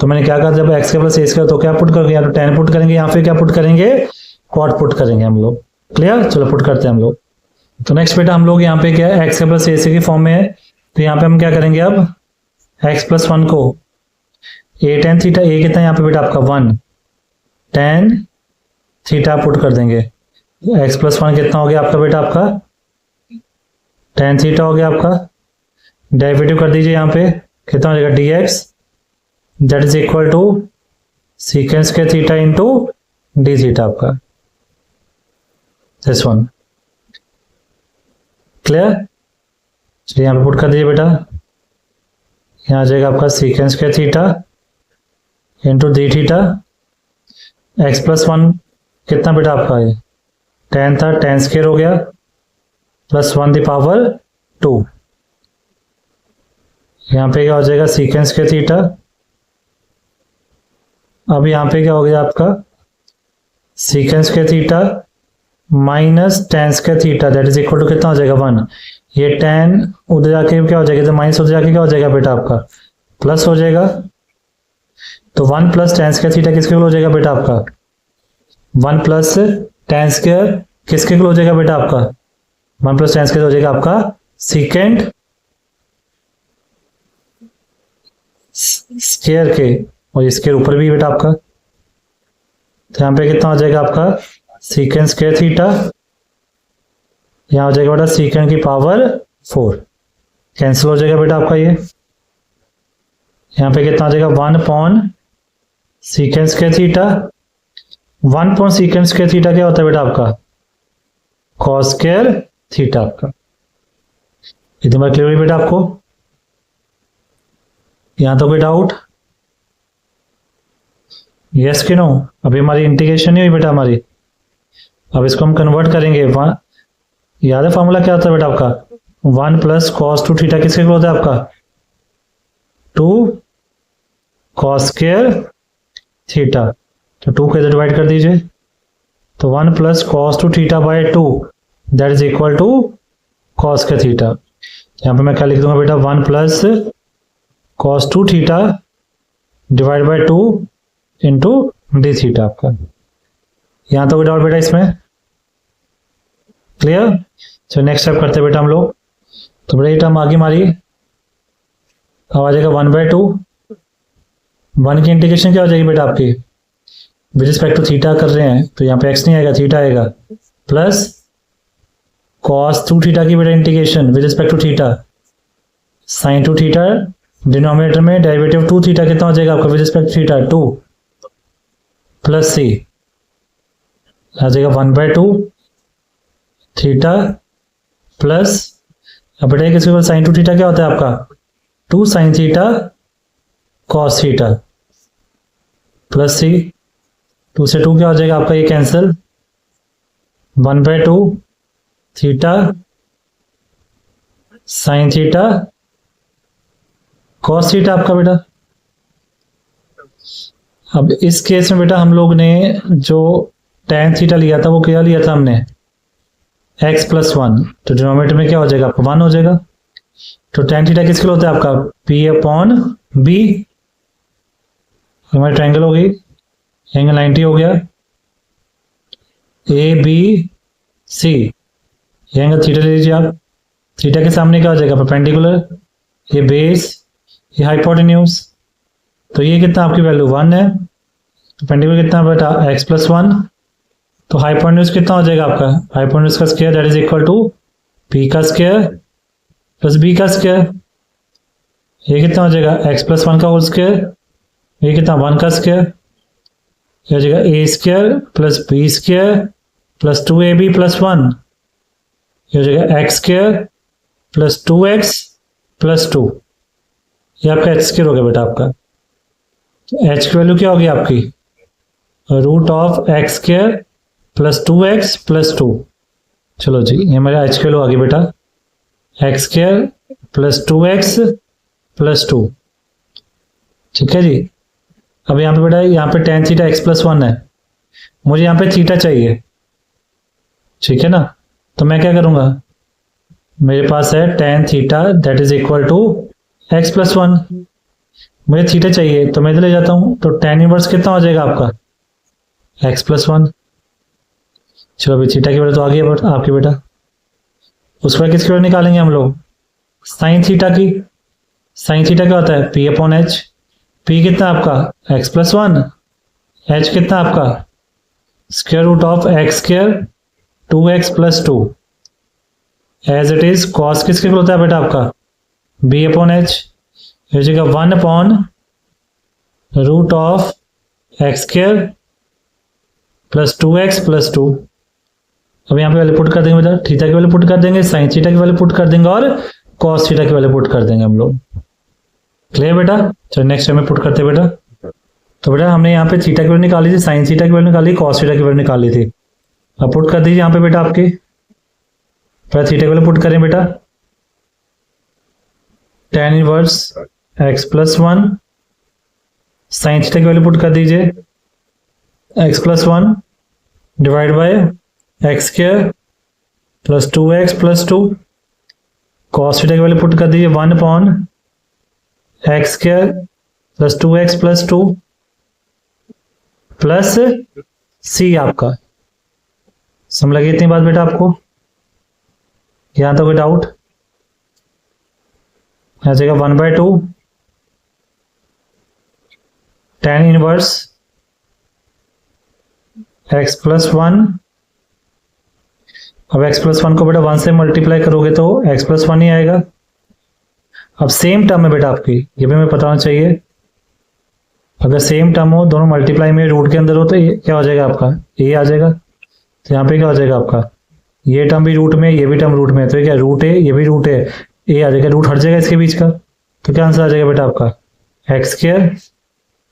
तो मैंने क्या कहा, जब एक्स के प्लस ए स्क्वायर तो क्या पुट करेंगे, या तो 10 पुट करेंगे, या फिर क्या पुट करेंगे क्वाड पुट करेंगे हम लोग। क्लियर, चलो पुट करते हैं हम लोग। तो नेक्स्ट बेटा हम लोग यहाँ पे क्या है एक्स के प्लस ए स्क्वायर की फॉर्म में है, तो यहाँ पे हम क्या करेंगे अब एक्स प्लस 1 को ए टेन थीटा, ए कितना है यहाँ पे बेटा आपका 1 टेन थीटा पुट कर देंगे। एक्स प्लस 1 कितना हो गया आपका बेटा आपका टेन थीटा हो गया आपका, डेरिवेटिव कर दीजिए यहाँ पे कितना हो जाएगा dx that is equal to secant square theta into d theta आपका, दिस वन। क्लियर, चलिए यहाँ पे पुट कर दीजिए बेटा, यहाँ आ जाएगा आपका secant square theta into d theta. X plus 1 कितना बेटा आपका है 10 था, 10 स्क्वायर हो गया प्लस 1 दी पावर 2। यहाँ पे क्या हो जाएगा सीकेंड स्क्वायर थीटा। अब यहाँ पे क्या हो गया आपका secant square theta minus tan square theta that is equal to कितना हो जाएगा 1। ये 10 उधर जाके क्या हो जाएगा, तो माइनस उधर जाके क्या हो जाएगा बेटा आपका प्लस हो जाएगा। तो 1 प्लस टेन स्क्वायर थीटा किसके इक्वल हो जाएगा बेटा आपका 1 प्लस टेन स्क्वायर किसके इक्वल हो जाएगा बेटा आपका 1 प्लस टेन स्क्वायर हो जाएगा आपका सीकेंड स्क्वायर के, और इसके ऊपर भी बेटा आपका, तो यहाँ पे कितना हो जाएगा आपका सीकेंड स्क्वायर थीटा, यहाँ हो जाएगा बेटा सीकेंड की पावर 4, कैंसिल हो जाएगा बेटा आपका ये। यहाँ पे कितना हो जाएगा 1 upon सीकेंड square theta, 1 upon सीकेंड square theta क्या होता है बेटा आपका कॉस स्क्वायर थीटा आपका। इतनी बार क्लियर हुई बेटा आपको, यहां तो कोई डाउट, यस कि नो। अभी हमारी इंटीग्रेशन नहीं हुई बेटा हमारी, अब इसको हम कन्वर्ट करेंगे। याद है फॉर्मूला क्या होता है बेटा आपका 1 प्लस कॉस 2 थीटा किसके इक्वल होता है आपका 2 कॉस स्क्वायर थीटा। तो 2 को इधर डिवाइड कर दीजिए, तो 1 plus cos 2 theta by 2 that is equal to cos square theta. यहाँ पे मैं क्या लिख दूंगा बेटा 1 plus cos 2 theta divide by 2 into d theta आपका। यहां तो कोई डाउट बेटा इसमें, क्लियर। चलो नेक्स्ट स्टेप करते हैं बेटा हम लोग। तो बेटा ये टर्म आगे हमारी अब आ जाएगा 1/2, 1 की इंटीग्रेशन क्या हो जाएगी बेटा आपकी विद रिस्पेक्ट टू थीटा कर रहे हैं तो यहाँ पे एक्स नहीं आएगा, थीटा आएगा, प्लस कॉस टू थीटा की बेटा integration with respect to theta sine two theta, denominator में डेरिवेटिव टू थीटा कितना हो जाएगा आपका with respect to theta 2 plus c आ जाएगा 1/2 थीटा प्लस, अब बेटा किसके ऊपर साइन टू थीटा क्या होता है आपका 2 sine theta cos theta plus c, 2 से 2 क्या हो जाएगा आपका ये cancel, 1/2 theta sine theta cos theta आपका बेटा। अब इस केस में बेटा हम लोग ने जो tan थीटा लिया था वो क्या लिया था हमने x + 1, तो डिनोमिनेटर में क्या हो जाएगा आपका 1 हो जाएगा। तो tan थीटा किसके लिए होता है आपका p/b, हमारी ट्रायंगल हो गई, एंगल 90 हो गया, ABC, ये एंगल थीटा ले लीजिए आप, थीटा के सामने क्या हो जाएगा परपेंडिकुलर, ये बेस, ये हाइपोटेन्यूज, तो ये कितना आपकी वैल्यू 1 है, परपेंडिकुलर कितना बेटा x + 1, तो हाइपोटेन्यूज कितना हो जाएगा आपका हाइपोटेन्यूज का square that is equal to p का स्क्वायर प्लस b का स्क्वायर, ये कितना हो जाएगा x + 1 का होल स्क्वायर, ये कितना 1 का स्क्वायर, ये हो जाएगा a² plus b² plus 2ab + 1, ये हो जाएगा x² प्लस 2x प्लस 2, ये आपका h² हो गया बेटा आपका। तो h की वैल्यू क्या होगी आपकी √x² प्लस 2x प्लस 2, चलो जी ये हमारा h की वैल्यू आ गई बेटा x² प्लस 2x प्लस 2, ठीक है जी। अब यहाँ पे बेटा यहाँ पे tan थीटा x + 1 है, मुझे यहाँ पे थीटा चाहिए, ठीक है ना, तो मैं क्या करूँगा, मेरे पास है tan थीटा that is equal to x + 1, मुझे थीटा चाहिए तो मैं इधर ले जाता हूँ, तो tan इनवर्स कितना हो जाएगा आपका x + 1, चलो अभी थीटा की वैल्यू तो आ गई है आपकी बेटा, उसके बाद किसकी वैल्यू निकालेंगे हम लोग साइन थीटा की, साइन थीटा क्या होता है p/h, p कितना आपका x + 1, h कितना आपका √x² 2x + 2, as it is cos किसके लिए होता है बेटा आपका b/h, हो जाएगा 1/√x² प्लस 2x प्लस 2। अब यहाँ पे वैल्यू पुट कर देंगे बेटा, थीटा की वैल्यू पुट कर देंगे, साइन थीटा की वैल्यू पुट कर देंगे और कॉस थीटा की वैल्यू पुट कर देंगे हम लोग, क्लियर बेटा। चलो नेक्स्ट टाइम पुट करते बेटा, तो बेटा हमने यहाँ पे थीटा की वैल्यू निकाली थी, साइन थीटा की वैल्यू निकाली, कॉस थीटा की वैल्यू निकाली थी, अब पुट कर दीजिए यहाँ पे बेटा आपके, पहले थीटा की वैल्यू पुट करें बेटा, tan inverse x + 1, sine theta की वैल्यू पुट कर दीजिए x + 1 divide by x² plus 2x plus 2, cos theta की वैल्यू पुट कर दीजिए 1/x² plus 2x plus 2 plus c आपका, समझ लगी इतनी बात बेटा आपको, यहां तो कोई डाउट, आ जाएगा 1/2 tan इनवर्स x + 1, अब x + 1 को बेटा 1 से मल्टीप्लाई करोगे तो x + 1 ही आएगा। अब सेम टर्म है बेटा आपकी, ये भी हमें बताना चाहिए, अगर सेम टर्म हो दोनों मल्टीप्लाई में रूट के अंदर हो तो ये क्या हो जाएगा आपका a आ जाएगा, तो यहाँ पे क्या हो जाएगा आपका ये टर्म भी रूट में, ये भी टर्म रूट में, तो ये क्या रूट है, ये भी रूट है, a आ जाएगा, रूट हट जाएगा इसके बीच का, तो क्या आंसर आ जाएगा बेटा आपका x²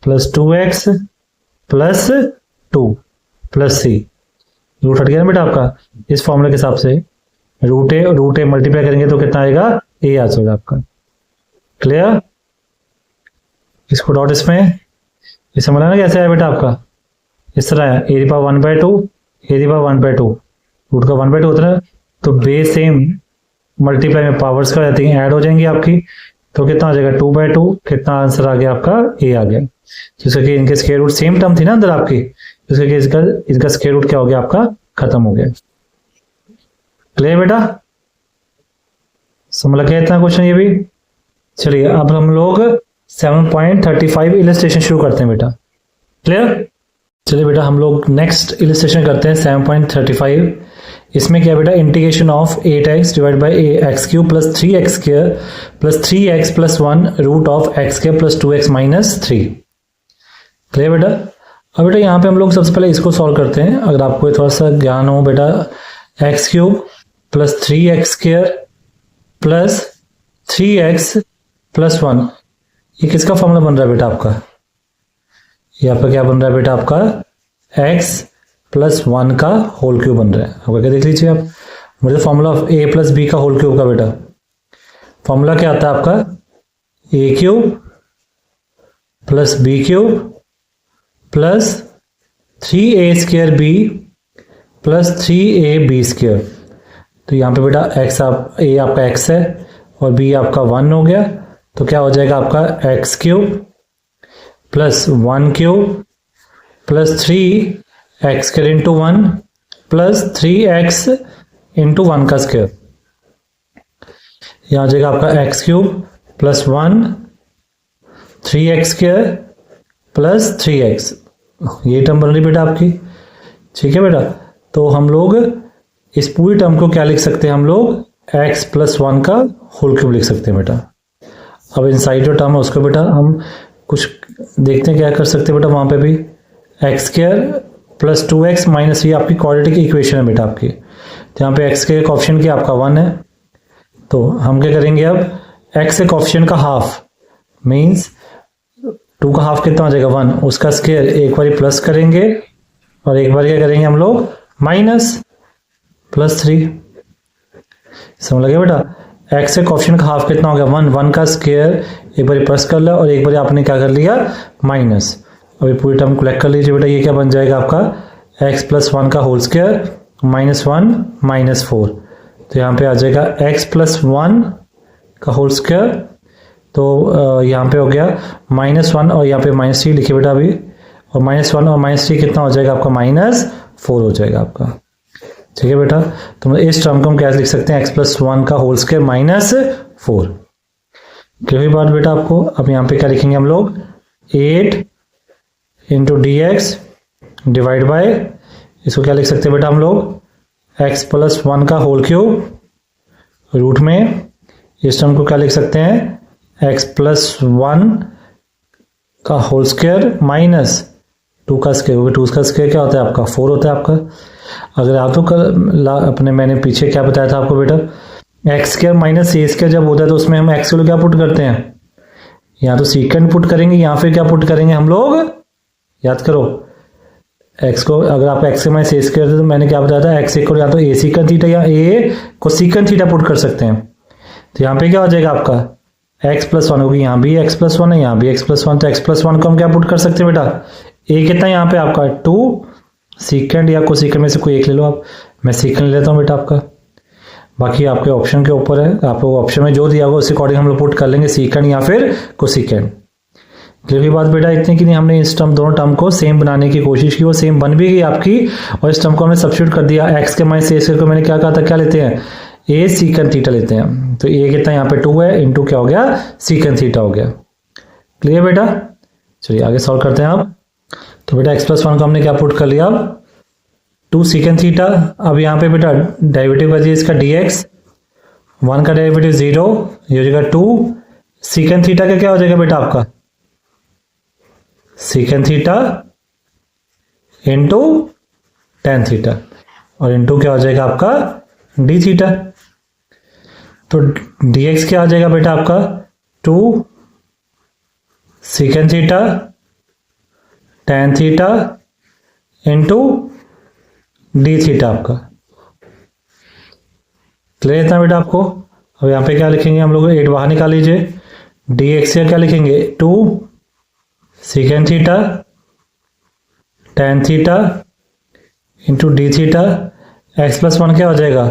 plus 2x plus 2 plus c, root हट गया ना बेटा आपका, इस फॉर्मूले के हिसाब से रूट ए मल्टीप्लाई करेंगे तो कितना आएगा a आ जाएगा आपका, क्लियर। इसको डॉट इसमें ये समझ ना कैसे आया बेटा आपका, इस तरह है a⁻1/2 a⁻1/2, रूट का 1/2 होता है तो बेस सेम मल्टीप्लाई में पावर्स कर जाती हैं, ऐड हो जाएंगी आपकी, तो कितना आ जाएगा 2/2, कितना आंसर आ गया आपका a आ गया, जिसका कि इनके स्क्वायर रूट सेम टर्म थी ना अंदर आपकी, जिसका कि इसका स्क्वायर रूट क्या हो गया आपका खत्म हो गया, क्लियर बेटा, समझ लग गया इतना क्वेश्चन ये भी। चलिए अब हम लोग 7.35 इलस्ट्रेशन शुरू करते हैं बेटा, क्लियर। चलिए बेटा हम लोग नेक्स्ट इलस्ट्रेशन करते हैं 7.35। इसमें क्या बेटा, integration of 8x divide by x cube plus 3x square plus 3x plus 1 root of x square plus 2x minus 3। Clear बेटा। अब बेटा यहाँ पे हम लोग सबसे पहले इसको सॉल्व करते हैं। अगर आपको थोड़ा सा ज्ञान हो बेटा, x cube plus 3x square plus 3x plus 1, ये किसका फॉर्मूला बन रहा है बेटा आपका? ये आपका क्या बन रहा है बेटा? आपका x प्लस 1 का होल क्यूब बन रहा है। आपका क्या देख लीजिए आप, मुझे formula of a plus b का होल क्यूब का बेटा फॉर्मूला क्या आता है आपका? a cube plus b cube plus 3a square b plus 3ab square. तो यहाँ पे बेटा x a आपका x है और b आपका 1 हो गया, तो क्या हो जाएगा आपका x cube plus 1 cube plus 3x square into 1 plus 3x into 1 का स्क्वायर। यहाँ आ जाएगा आपका x cube plus 1 3x square plus 3x, ये टर्म बन रही बेटा आपकी। ठीक है बेटा, तो हम लोग इस पूरी टर्म को क्या लिख सकते हैं? हम लोग x प्लस 1 का होल क्यूब लिख सकते हैं बेटा। अब इनसाइड जो टर्म है उसको बेटा हम कुछ देखते हैं क्या कर सकते हैं बेटा। वहां पे भी x square plus 2x minus, ये आपकी क्वाड्रेटिक इक्वेशन है बेटा आपकी। तो यहाँ पे एक्स के कोएफिशिएंट क्या आपका 1 है, तो हम क्या करेंगे अब, एक्स के कोएफिशिएंट का हाफ मींस 2 का हाफ कितना हो जाएगा 1, उसका स्क्वायर एक बार प्लस करेंगे और एक बार क्या करेंगे हम लोग माइनस प्लस 3। समझ लगे बेटा, एक्स के कोएफिशिएंट का हाफ कितना हो गया 1, 1 का स्क्वायर एक बार प्लस कर लिया और एक बार आपने क्या कर लिया माइनस। अभी पूरी टर्म कलेक्ट कर लीजिए बेटा, ये क्या बन जाएगा आपका x प्लस 1 का होल स्क्वायर माइनस 1 माइनस 4। तो यहाँ पे आ जाएगा x प्लस 1 का होल स्क्वायर, तो यहाँ पे हो गया माइनस 1 और यहाँ पे माइनस 3 लिखिए बेटा अभी, और माइनस 1 और माइनस 3 कितना हो जाएगा आपका माइनस 4 हो जाएगा आपका। ठीक है बेटा, तो इस टर्म को हम क्या लिख सकते हैं? x प्लस 1 का होल स्क्वायर माइनस 4। क्लियर हुई बात बेटा आपको। अब यहाँ पे क्या लिखेंगे हम लोग, 8 into d x divide bye, इसको क्या लिख सकते हैं बेटा हम लोग, x प्लस 1 का होल क्यूब रूट में, इस टर्म को क्या लिख सकते हैं, x प्लस 1 का होल स्क्वायर माइनस 2 का स्क्वायर। 2 का स्क्वायर क्या होता है आपका 4 होता है आपका। अगर आप तो अपने मैंने पीछे क्या बताया था आपको बेटा, x square minus a square जब होता है तो उसमें हम एक्स को क्या पुट करते हैं, या तो सीकेंड पुट करेंगे या फिर क्या पुट करेंगे हम लोग, याद करो एक्स को, अगर आप एक्स माइनस ए स्क्वायर तो मैंने क्या बताया था, एक्स इक्वल या तो ए सीकन थीटा या ए को सीकन थीटा पुट कर सकते हैं। तो यहाँ पे क्या हो जाएगा आपका एक्स प्लस 1 होगी, यहाँ भी एक्स प्लस 1 है, यहाँ भी एक्स प्लस 1, तो एक्स प्लस 1 को हम क्या पुट कर सकते हैं बेटा, ए कितना यहाँ पे आपका 2 सीकेंड या को सीकेंड में से कोई एक ले लो आप, मैं सीकेंड लेता हूँ बेटा आपका, बाकी आपके ऑप्शन के ऊपर है, आपको ऑप्शन में जो दिया होगा उसी अकॉर्डिंग हम लोग पुट कर लेंगे सीकेंड या फिर कोसेकेंड। क्लियर हुई बात बेटा इतनी कि नहीं, हमने इस टर्म दोनों टर्म को सेम बनाने की कोशिश की, वो सेम बन भी गई आपकी, और इस टर्म को हमने सब्स्टिट्यूट कर दिया। एक्स के माइनस ए स्क्वायर को मैंने क्या कहा था, क्या लेते हैं ए सीकन थीटा लेते हैं, तो ए कितना यहाँ पे 2 है इंटू क्या हो गया सीकन थीटा हो गया। क्लियर बेटा, चलिए आगे सॉल्व करते हैं आप। तो बेटा एक्स प्लस 1 को हमने क्या पुट कर लिया, अब 2 सीकन थीटा। अब यहाँ पे बेटा डेरिवेटिव कर दिया इसका dx, 1 का डेरिवेटिव 0, ये हो जाएगा 2 सीकन थीटा का क्या हो जाएगा बेटा आपका सीकन थीटा इंटू टेन थीटा, और इंटू क्या हो जाएगा आपका डी थीटा। तो dx क्या आ जाएगा बेटा आपका 2 secant theta tan theta into d theta आपका। क्लियर इतना बेटा आपको। अब यहाँ पे क्या लिखेंगे हम लोग, 8 बाहर निकाल लीजिए, dx का क्या लिखेंगे 2 secant theta tan theta into d theta, x plus 1 क्या हो जाएगा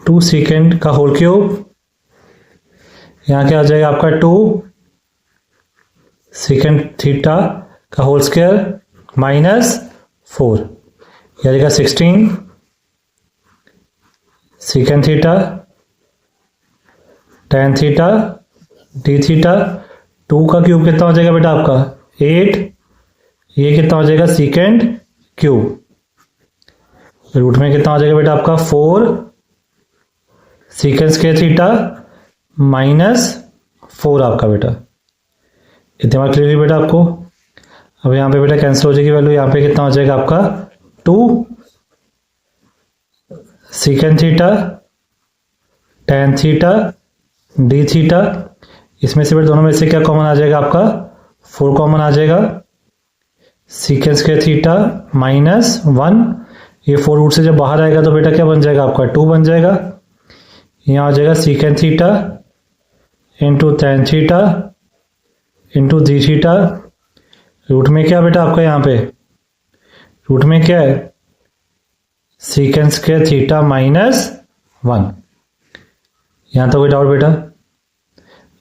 2 सीकेंड का होल क्यूब, यहाँ क्या हो जाएगा आपका 2 सीकेंड थीटा का होल स्क्वायर माइनस 4, यह जाएगा 16 secant theta tan theta d theta. 2 का क्यूब कितना हो जाएगा बेटा आपका 8 ये कितना हो जाएगा सीकेंड क्यूब, रूट में कितना हो जाएगा बेटा आपका 4 सीकेंड स्क्वायर थीटा माइनस 4 आपका बेटा। इतने बार क्लियर हुई बेटा आपको। अब यहाँ पे बेटा कैंसिल हो जाएगी वैल्यू, यहाँ पे कितना हो जाएगा आपका 2 secant theta tan theta d theta. इसमें से बेटा दोनों में से क्या कॉमन आ जाएगा आपका 4 कॉमन आ जाएगा, सीकेंड स्क्वायर थीटा माइनस 1, ये 4 रूट से जब बाहर आएगा तो बेटा क्या बन जाएगा आपका 2 बन जाएगा। यहाँ आ जाएगा secant theta into tan theta into d theta. Root में क्या बेटा आपका, यहाँ पे रूट में क्या है सीकेंड स्क्वायर थीटा माइनस 1। यहाँ तो कोई डाउट बेटा।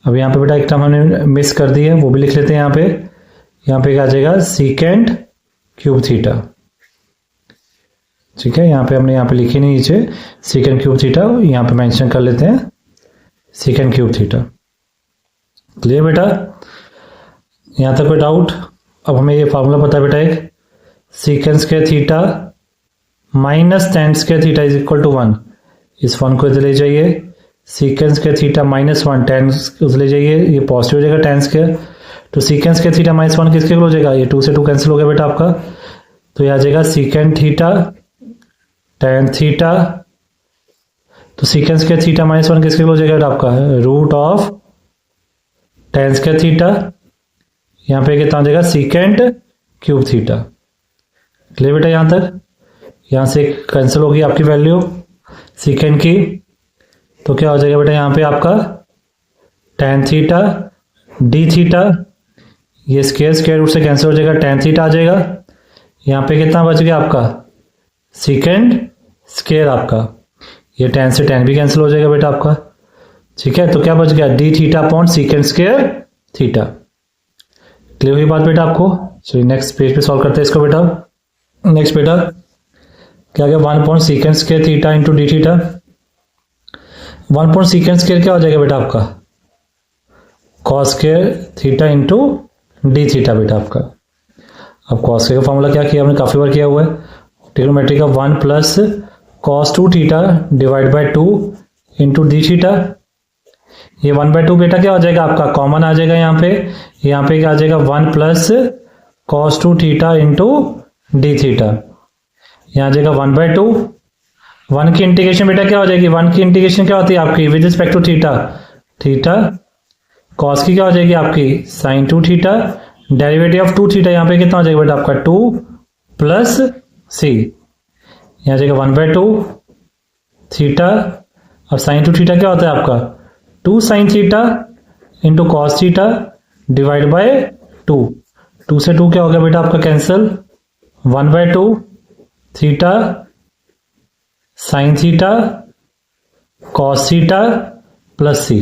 अब यहाँ पे बेटा एक टर्म हमने मिस कर दी है, वो भी लिख लेते हैं यहाँ पे। यहाँ पे क्या आ जाएगा सीकेंड क्यूब थीटा, ठीक है। यहाँ पे हमने यहाँ पे लिखी नहीं नीचे सीकेंड क्यूब थीटा, यहाँ पे मेंशन कर लेते हैं सीकेंड क्यूब थीटा। क्लियर बेटा, यहाँ तक कोई डाउट। अब हमें ये फार्मूला पता है बेटा, एक secant square theta minus tan square theta is equal to 1। इस 1 को इधर ले जाइए, secant square theta minus 1 tan उधर ले जाइए, ये पॉजिटिव हो जाएगा tan स्क्वायर। तो सीकेंड स्क्वायर थीटा माइनस 1 किसके हो जाएगा, ये 2 से 2 कैंसिल हो गया बेटा आपका। तो ये आ जाएगा सीकेंड थीटा tan थीटा। तो सीकेंड स्क्वायर थीटा माइनस 1 किसके हो जाएगा बेटा आपका root of tan square theta. यहाँ पे कितना हो जाएगा सीकेंड क्यूब थीटा। क्लियर बेटा यहाँ तक। यहाँ से कैंसिल होगी आपकी वैल्यू सीकेंड की, तो क्या हो जाएगा बेटा यहाँ पे आपका tan थीटा डी थीटा, ये स्क्वायर रूट से कैंसिल हो जाएगा, tan थीटा आ जाएगा। यहाँ पे कितना बच गया आपका सीकेंड स्क्वायर आपका, ये tan से tan भी कैंसिल हो जाएगा बेटा आपका, ठीक है। तो क्या बच गया D theta upon सीकेंड square theta. Clear हुई बात बेटा आपको। चलिए नेक्स्ट पेज पे सॉल्व करते हैं इसको बेटा। नेक्स्ट बेटा क्या गया 1 upon सीकेंड square theta into d theta. 1 upon secant square क्या हो जाएगा बेटा आपका cos square theta into d theta बेटा आपका। अब कॉस स्क्वायर का फॉर्मूला क्या किया हमने, काफी बार किया हुआ है, ट्रिग्नोमेट्री का 1 plus cos 2 theta divide by 2 into d theta. ये 1/2 बेटा क्या हो जाएगा आपका कॉमन आ जाएगा यहाँ पे क्या आ जाएगा 1 plus cos 2 theta into d theta. यहाँ आ जाएगा 1/2। 1 की इंटीग्रेशन बेटा क्या हो जाएगी, 1 की इंटीग्रेशन क्या होती है आपकी with respect to theta. Cos की क्या हो जाएगी आपकी sine 2 theta, derivative of 2 theta यहाँ पे कितना हो जाएगा बेटा आपका 2 प्लस सी। यहाँ जाएगा 1/2 थीटा। अब साइन 2 थीटा क्या होता है आपका 2 sine theta into cos theta divide by 2। 2 से 2 क्या हो गया बेटा आपका cancel, 1/2 theta sine theta cos theta plus c.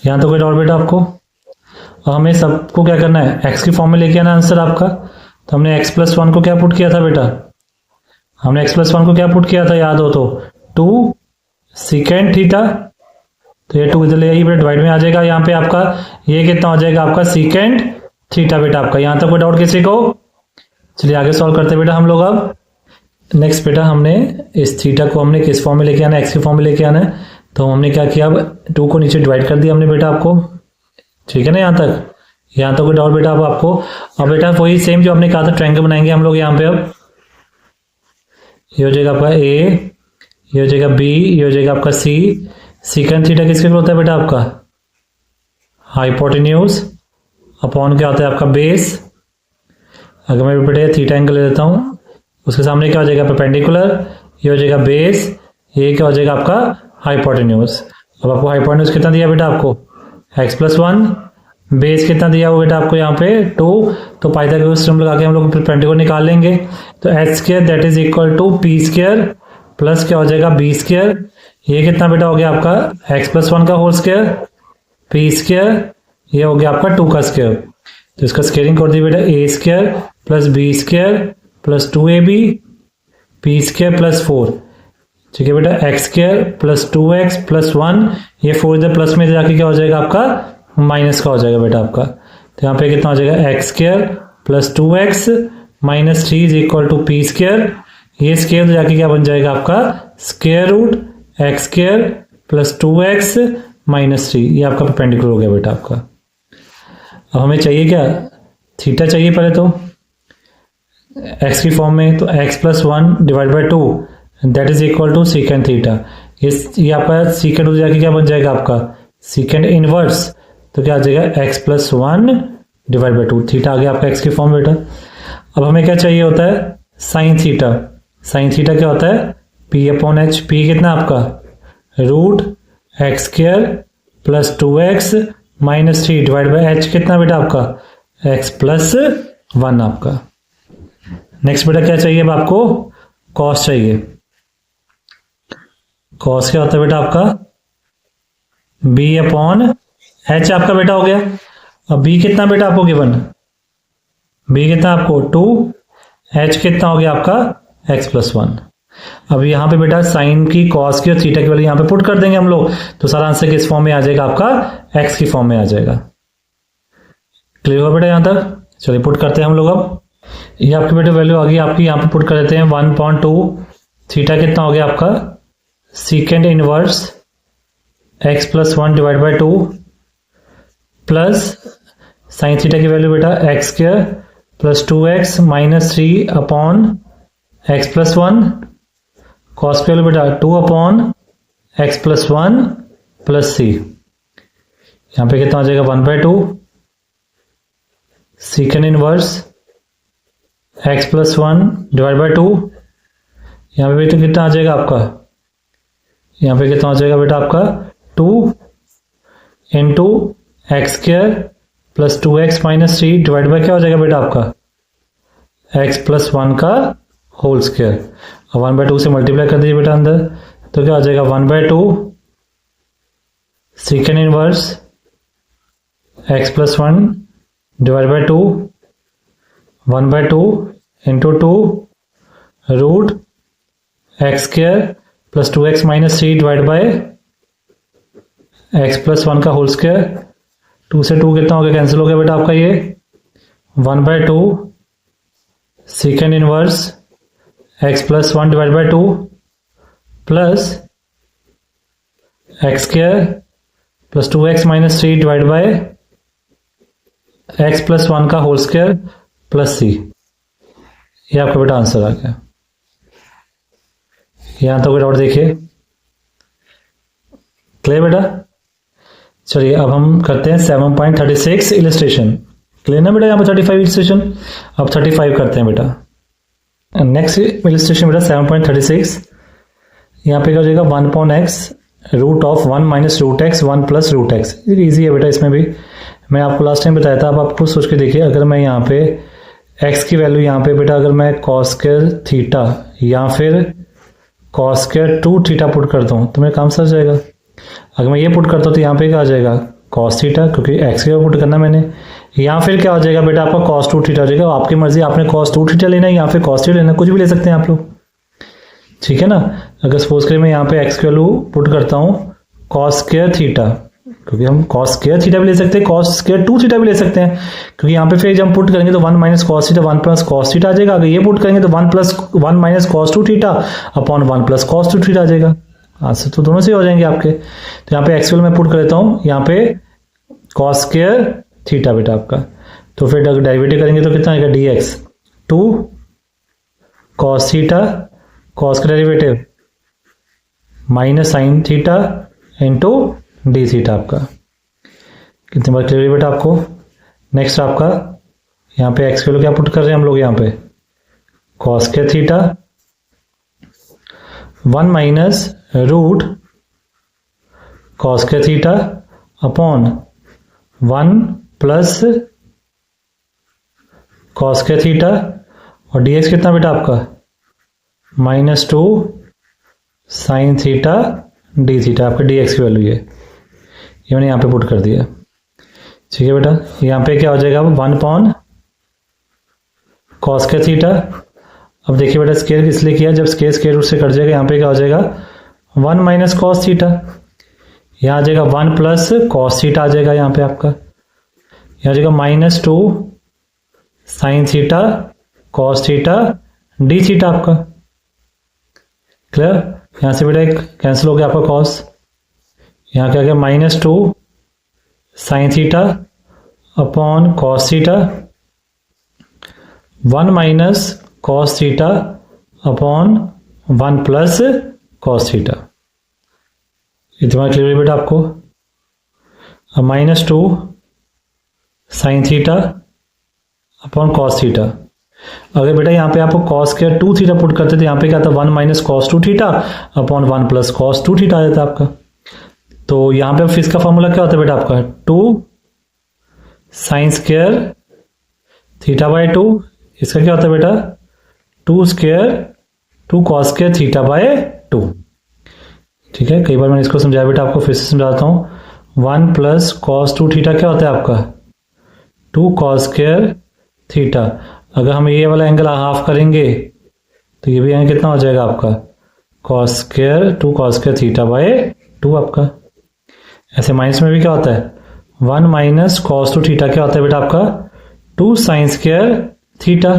यहां तो कोई डाउट बेटा आपको। और हमें सबको क्या करना है एक्स की फॉर्म में लेके आना आंसर आपका। तो हमने x प्लस 1 को क्या पुट किया था बेटा, हमने x प्लस 1 को क्या पुट किया था याद हो तो 2 सीकेंड थीटा। तो ये 2 इधर ले आइए बेटा डिवाइड में आ जाएगा, यहाँ पे आपका ये कितना हो जाएगा आपका सीकेंड थीटा बेटा आपका। यहां तक कोई डाउट किसी को। चलिए आगे सॉल्व करते हैं बेटा हम लोग। अब नेक्स्ट बेटा हमने इस थीटा को हमने किस फॉर्म में लेके आना है, एक्स की फॉर्म में लेके आना है। तो हमने क्या किया, अब 2 को नीचे डिवाइड कर दिया हमने बेटा आपको, ठीक है ना। यहाँ तक कोई डाउट बेटा अब आपको। अब बेटा वही सेम जो हमने कहा था ट्रायंगल बनाएंगे हम लोग यहाँ पे। अब ये हो जाएगा आपका ए, ये हो जाएगा बी, ये हो जाएगा आपका सी। सीकेंड थीटा किसके होता है बेटा आपका हाइपोटेन्यूज अपॉन क्या होता है आपका बेस। अगर मैं बेटा थीटा एंगल ले लेता हूँ, उसके सामने क्या हो जाएगा परपेंडिकुलर, ये हो जाएगा बेस, ये क्या हो जाएगा आपका हाइपोटेन्यूज। अब आपको हाइपोटेन्यूज कितना दिया बेटा आपको x प्लस 1, बेस कितना दिया हुआ बेटा आपको यहाँ पे 2। तो पाइथागोरस थ्योरम लगा के हम लोग परपेंडिकुलर निकाल लेंगे। तो h square that is equal to p square plus क्या हो जाएगा बी स्क्वायर। ये कितना बेटा हो गया आपका x प्लस 1 का होल स्क्वायर, पी स्क्वायर, ये हो गया आपका 2 का स्क्वायर। तो इसका स्क्वायरिंग कर दी बेटा a square plus b square plus 2ab p square plus 4, ठीक है बेटा x square plus 2x plus 1, ये 4 इधर प्लस में जाके क्या हो जाएगा आपका माइनस का हो जाएगा बेटा आपका। तो यहाँ पे कितना हो जाएगा x square plus 2x minus 3 is equal to p square. ये स्क्वायर तो जाके क्या बन जाएगा आपका square root x square plus 2x minus 3। ये आपका परपेंडिकुलर हो गया बेटा आपका। अब हमें चाहिए क्या, थीटा चाहिए पहले तो x की फॉर्म में, तो x plus 1 divide by 2 that is equal to secant theta. ये आपका सीकेंड हो जाके क्या बन जाएगा आपका सीकेंड इनवर्स, तो क्या आ जाएगा x plus 1 divide by 2। Theta आ गया आपका x की फॉर्म बेटा। अब हमें क्या चाहिए होता है साइन थीटा। साइन थीटा क्या होता है p अपॉन एच। p कितना आपका root x square plus 2x minus 3 divide by h कितना बेटा आपका x प्लस 1 आपका। नेक्स्ट बेटा क्या चाहिए अब आपको कॉस चाहिए। कॉस क्या होता है बेटा आपका b अपॉन एच आपका बेटा हो गया। अब b कितना बेटा आपको गिवन, b कितना आपको 2, h कितना हो गया आपका x प्लस 1। अब यहाँ पे बेटा साइन की कॉस की और थीटा की वैल्यू यहाँ पे पुट कर देंगे हम लोग, तो सारा आंसर किस फॉर्म में आ जाएगा आपका x की फॉर्म में आ जाएगा। क्लियर हुआ बेटा यहाँ तक। चलिए पुट करते हैं हम लोग। अब ये आपकी बेटा वैल्यू आ गई आपकी, यहाँ पे पुट कर देते हैं 1.2। थीटा कितना हो गया आपका सीकेंड inverse x plus 1 divide by 2 plus sine theta की वैल्यू बेटा x square plus 2x minus 3 upon x plus 1। Cos की वैल्यू बेटा 2 upon x plus 1 plus c। यहाँ पे कितना आ जाएगा 1/2 सीकेंड inverse x plus 1 divide by 2। यहाँ पे बेटा कितना आ जाएगा आपका, यहाँ पे कितना आ जाएगा बेटा आपका 2 into x square plus 2x minus 3 divide by क्या हो जाएगा बेटा आपका x प्लस 1 का होल स्क्वायर। अब 1/2 से मल्टीप्लाई कर दीजिए बेटा अंदर, तो क्या आ जाएगा 1/2 secant inverse x plus 1 divide by 2 1/2 into 2 root x square plus 2x minus 3 divide by x plus 1 का होल स्क्वायर। 2 से 2 कितना हो गया कैंसिल हो गया बेटा आपका ये 1/2 secant inverse x plus 1 divide by 2 plus x square plus 2x minus 3 divide by x plus 1 का होल स्क्वायर प्लस c। ये आपका बेटा आंसर आ गया। यहां तक कोई डाउट देखिए, क्लियर बेटा। चलिए अब हम करते हैं 7.36 इलस्ट्रेशन। क्लियर ना बेटा यहाँ पर 35 इलस्ट्रेशन। अब 35 करते हैं बेटा। नेक्स्ट इलस्ट्रेशन बेटा 7.36। यहाँ पे क्या हो जाएगा 1/x root of 1 minus root x 1 plus root x. Easy है बेटा, इसमें भी मैं आपको लास्ट टाइम बताया था। अब आप खुद सोच के देखिए, अगर मैं यहाँ पे x की वैल्यू यहाँ पे बेटा अगर मैं कॉस स्क्वायर थीटा या फिर कॉस स्क्वायर 2 थीटा पुट करता हूँ तो मेरा काम सर जाएगा। अगर मैं ये पुट करता हूँ तो यहाँ पे क्या आ जाएगा कॉस थीटा, क्योंकि एक्स की पुट करना मैंने। या फिर क्या हो जाएगा बेटा आपका कॉस 2 थीटा हो जाएगा। आपकी मर्जी, आपने कॉस 2 थीटा लेना है या फिर कॉस थीटा लेना है, कुछ भी ले सकते हैं आप लोग, ठीक है ना। अगर सपोज करें मैं यहाँ पे एक्स की वैल्यू पुट करता हूँ कॉस स्क्वायर थीटा, क्योंकि हम कॉस स्क्वायर थीटा भी ले सकते हैं, कॉस स्क्वायर 2 थीटा भी ले सकते हैं, क्योंकि यहाँ पे फिर जब हम पुट करेंगे तो 1 minus cos theta 1 plus cos theta आ जाएगा। अगर ये पुट करेंगे तो 1 plus 1 minus cos 2 theta upon 1 plus cos 2 theta आ जाएगा। आंसर तो दोनों से हो जाएंगे आपके। तो यहाँ पे एक्स वैल्यू मैं पुट कर देता हूँ यहाँ पे कॉस स्क्वायर थीटा बेटा आपका। तो फिर अगर डेरिवेटिव करेंगे तो कितना आएगा dx 2 कॉस थीटा, कॉस का derivative minus sign theta into d theta आपका। कितनी बार क्लियर बेटा आपको। नेक्स्ट आपका यहाँ पे एक्स वैल्यू क्या पुट कर रहे हैं हम लोग यहाँ पे cos square theta 1 minus root cos square theta upon 1 plus cos square theta और dx कितना बेटा आपका -2 साइन थीटा डी थीटा। आपका dx की वैल्यू ये मैंने यहाँ पे पुट कर दिया, ठीक है बेटा। यहाँ पे क्या हो जाएगा 1 पॉन कॉस स्क्वायर थीटा। अब देखिए बेटा स्क्वायर इसलिए किया, जब स्क्वायर स्क्वायर रूट से कट जाएगा यहाँ पे क्या हो जाएगा 1 माइनस कॉस थीटा। यहाँ आ जाएगा 1 प्लस कॉस थीटा आ जाएगा यहाँ पे आपका। यहाँ आ जाएगा -2 sine theta cos theta d theta आपका। क्लियर? यहां से बेटा एक कैंसिल हो गया आपका कॉस, यहां क्या गया -2 sine theta upon cos theta, 1 minus cos theta upon 1 plus cos theta. इतना क्लियर है बेटा आपको? अब -2 sine theta upon cos theta. अगर बेटा यहाँ पे आपको कॉस के 2 थीटा पुट करते थे, यहाँ पे क्या था 1 minus cos 2 theta upon 1 plus cos 2 theta आ जाता आपका। तो यहाँ पे फिर इसका फॉर्मूला क्या होता है बेटा आपका 2 साइन स्क्वायर थीटा बाय 2। इसका क्या होता है बेटा 2 square 2 cos square theta by 2। ठीक है, कई बार मैंने इसको समझाया बेटा, आपको फिर से समझाता हूँ। 1 प्लस कॉस 2 थीटा क्या होता है आपका 2 कॉस स्क्वायर थीटा। अगर हम ये वाला एंगल हाफ करेंगे तो ये भी एंगल कितना हो जाएगा आपका cos square 2 cos square theta by 2 आपका। ऐसे माइनस में भी क्या होता है 1 माइनस कॉस 2 थीटा क्या होता है बेटा आपका 2 साइन स्क्वायर थीटा।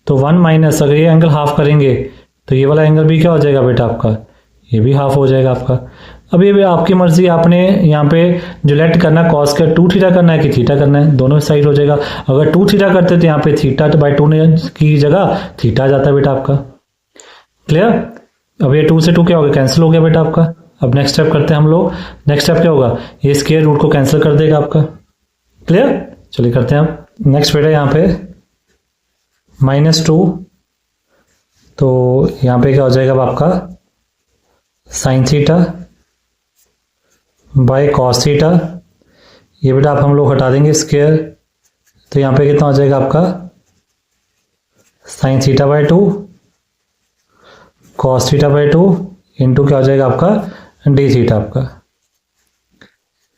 तो 1 माइनस अगर ये एंगल हाफ करेंगे तो ये वाला एंगल भी क्या हो जाएगा बेटा आपका, ये भी हाफ हो जाएगा आपका। अब ये भी आपकी मर्जी, आपने यहाँ पे जो लेट करना है कॉस का 2 थीटा करना है कि थीटा करना है, दोनों साइड हो जाएगा। अगर 2 थीटा करते तो यहाँ पे थीटा बाय 2 की जगह थीटा आ जाता है बेटा आपका। क्लियर? अब ये 2 से 2 क्या हो गया कैंसिल हो गया बेटा आपका। अब नेक्स्ट स्टेप करते हैं हम लोग। नेक्स्ट स्टेप क्या होगा, ये स्क्वायर रूट को कैंसिल कर देगा आपका। क्लियर? चलिए करते हैं हम नेक्स्ट बेटा। यहाँ पे -2 तो यहाँ पे क्या हो जाएगा अब आपका sign theta bye cos theta. ये बेटा आप हम लोग हटा देंगे स्क्वायर, तो यहाँ पे कितना हो जाएगा आपका sign theta by 2 cos theta by 2 into क्या हो जाएगा आपका डी थीटा आपका।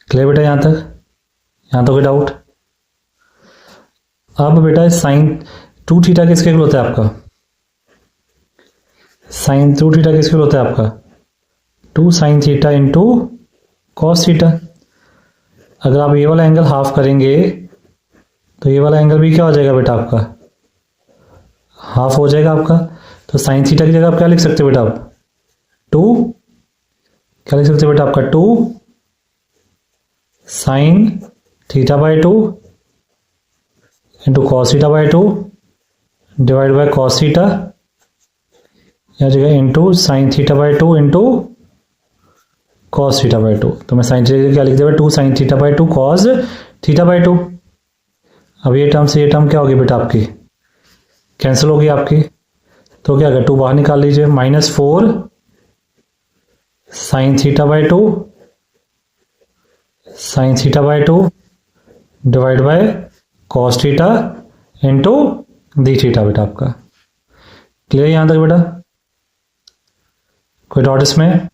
क्लियर बेटा? यहाँ तक कोई डाउट? अब बेटा साइन 2 थीटा किसके इक्वल होता है आपका, साइन 2 थीटा किसके इक्वल होता है आपका 2 sine theta into cos theta. अगर आप ये वाला एंगल हाफ करेंगे तो ये वाला एंगल भी क्या हो जाएगा बेटा आपका हाफ हो जाएगा आपका। तो साइन थीटा की जगह आप क्या लिख सकते हो बेटा आप 2, क्या लिख सकते हो बेटा आपका 2 sine theta by 2 into cos theta by 2 divide by cos theta, यह जगह into sine theta by 2 into cos theta by 2। तो मैं साइन थीटा क्या लिख दिया 2 sine theta by 2 cos theta by 2। अब ये टर्म से ये टर्म क्या होगी बेटा आपकी कैंसिल होगी आपकी। तो क्या होगा 2 बाहर निकाल लीजिए, -4 sine theta by 2 sine theta by 2 divide by cos theta into d theta बेटा आपका। क्लियर यहां तक बेटा? कोई डाउट इसमें?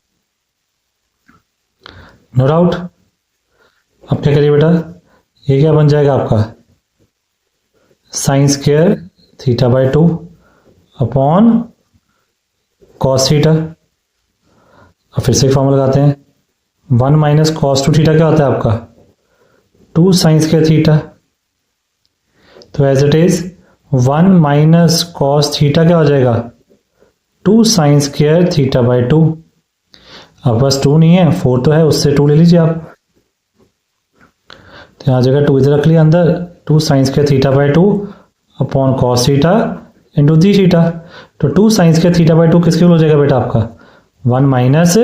No doubt. अब क्या करिए बेटा, ये क्या बन जाएगा आपका sine square theta by 2 upon cos theta. अब फिर से फॉर्मूला लगाते हैं, 1 माइनस कॉस 2 थीटा क्या होता है आपका 2 साइन स्क्वायर थीटा। तो as it is 1 minus cos theta क्या हो जाएगा 2 साइन स्क्वायर थीटा बाय 2। अब बस 2 नहीं है 4 तो है, उससे 2 ले लीजिए आप। तो यहाँ जगह 2 इधर रख लिया अंदर, 2 sine square theta by 2 upon cos theta into d theta. तो 2 साइन स्क्वायर थीटा बाय 2 किसके हो जाएगा बेटा आपका 1 माइनस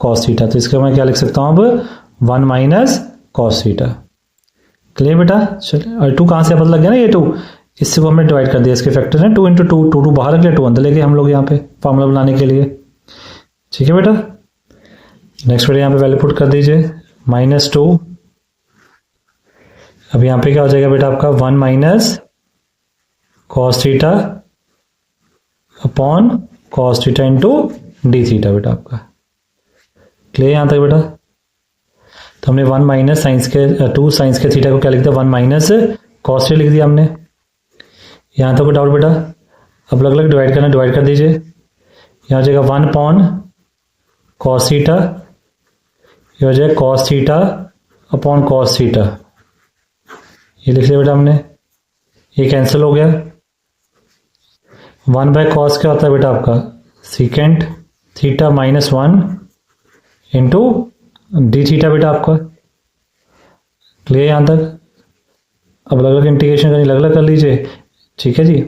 कॉस थीटा। तो इसका मैं क्या लिख सकता हूँ अब 1 माइनस कॉस थीटा। क्लियर बेटा? चलिए, और 2 कहाँ से पता लग गया ना, ये 2 इससे को हमने डिवाइड कर दिया, इसके फैक्टर है 2 इंटू 2, 2 बाहर रख लिया 2 अंदर लेके हम लोग यहाँ पे फॉर्मूला बनाने के लिए। ठीक है बेटा? नेक्स्ट बेटा यहाँ पे वैल्यू पुट कर दीजिए -2। अब यहाँ पे क्या हो जाएगा बेटा आपका 1 minus cos theta upon cos theta into d theta बेटा आपका। क्लियर यहाँ तक बेटा? तो हमने 1 माइनस साइंस के 2 साइंस के थीटा को क्या लिख दिया 1 माइनस कॉस थीटा लिख दिया हमने। यहाँ तक कोई डाउट बेटा? अब अलग अलग डिवाइड करना, डिवाइड कर दीजिए। यहाँ हो जाएगा 1 अपॉन कॉस थीटा, ये हो जाएगा cos theta upon cos theta, ये लिख लिया बेटा हमने। ये कैंसिल हो गया। 1/cos क्या होता है बेटा आपका, secant theta minus 1 into d theta बेटा आपका। क्लियर यहाँ तक? अब अलग अलग इंटीग्रेशन करनी, अलग अलग कर लीजिए, ठीक है जी।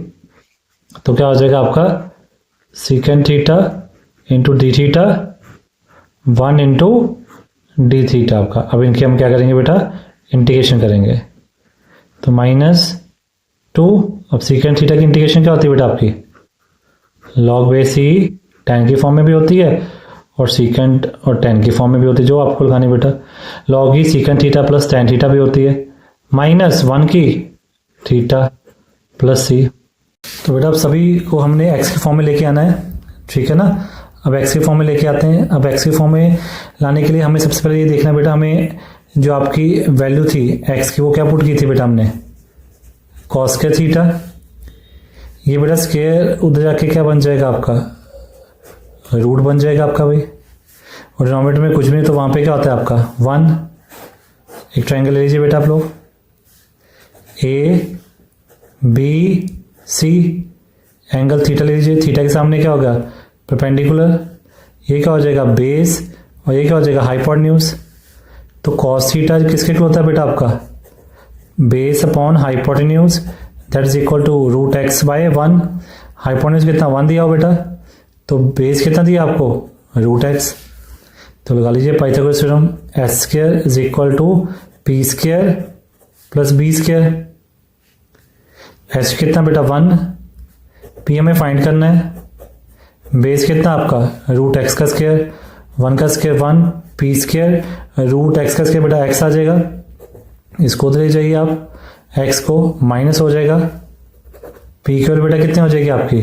तो क्या हो जाएगा आपका, secant theta into d theta 1 into d theta आपका। अब इनके हम क्या करेंगे बेटा, इंटीग्रेशन करेंगे, तो -2। अब सीकेंट थीटा की इंटीग्रेशन क्या होती है बेटा आपकी, लॉग बेस ई tan की फॉर्म में भी होती है और सीकेंट और tan की फॉर्म में भी होती है, जो आपको लगानी बेटा। Log e secant theta plus tan theta भी होती है, -1 की थीटा प्लस सी। तो बेटा अब सभी को हमने x के फॉर्म में लेके आना है, ठीक है ना। अब x के फॉर्म में लेके आते हैं। अब x के फॉर्म में लाने के लिए हमें सबसे पहले ये देखना बेटा, हमें जो आपकी वैल्यू थी x की वो क्या पुट की थी बेटा हमने, cos स्क्वायर थीटा। ये बेटा स्क्वायर उधर जाके क्या बन जाएगा आपका, रूट बन जाएगा आपका भाई। और डिनोमिनेटर में कुछ भी नहीं तो वहाँ पे क्या होता है आपका 1। एक ट्रायंगल ले लीजिए बेटा आप लोग, ABC, एंगल थीटा ले लीजिए। थीटा के सामने क्या होगा, परपेंडिकुलर। ये क्या हो जाएगा, बेस, और ये क्या हो जाएगा, हाइपोटेन्यूज। तो cos थीटा किसके इक्वल होता है बेटा आपका, base upon hypotenuse, that is equal to root x by 1। Hypotenuse कितना 1 दिया हो बेटा, तो बेस कितना दिया आपको, रूट एक्स। तो लगा लीजिए Pythagoras theorem, h square is equal to p square plus b square. H कितना बेटा 1, पी हमें फाइंड करना है, बेस कितना आपका रूट एक्स का स्क्वायर, 1 का square 1, p square root x का स्क्वायर बेटा एक्स आ जाएगा। इसको ले जाइए आप, एक्स को माइनस हो जाएगा, पी की वैल्यू बेटा कितनी हो जाएगी आपकी,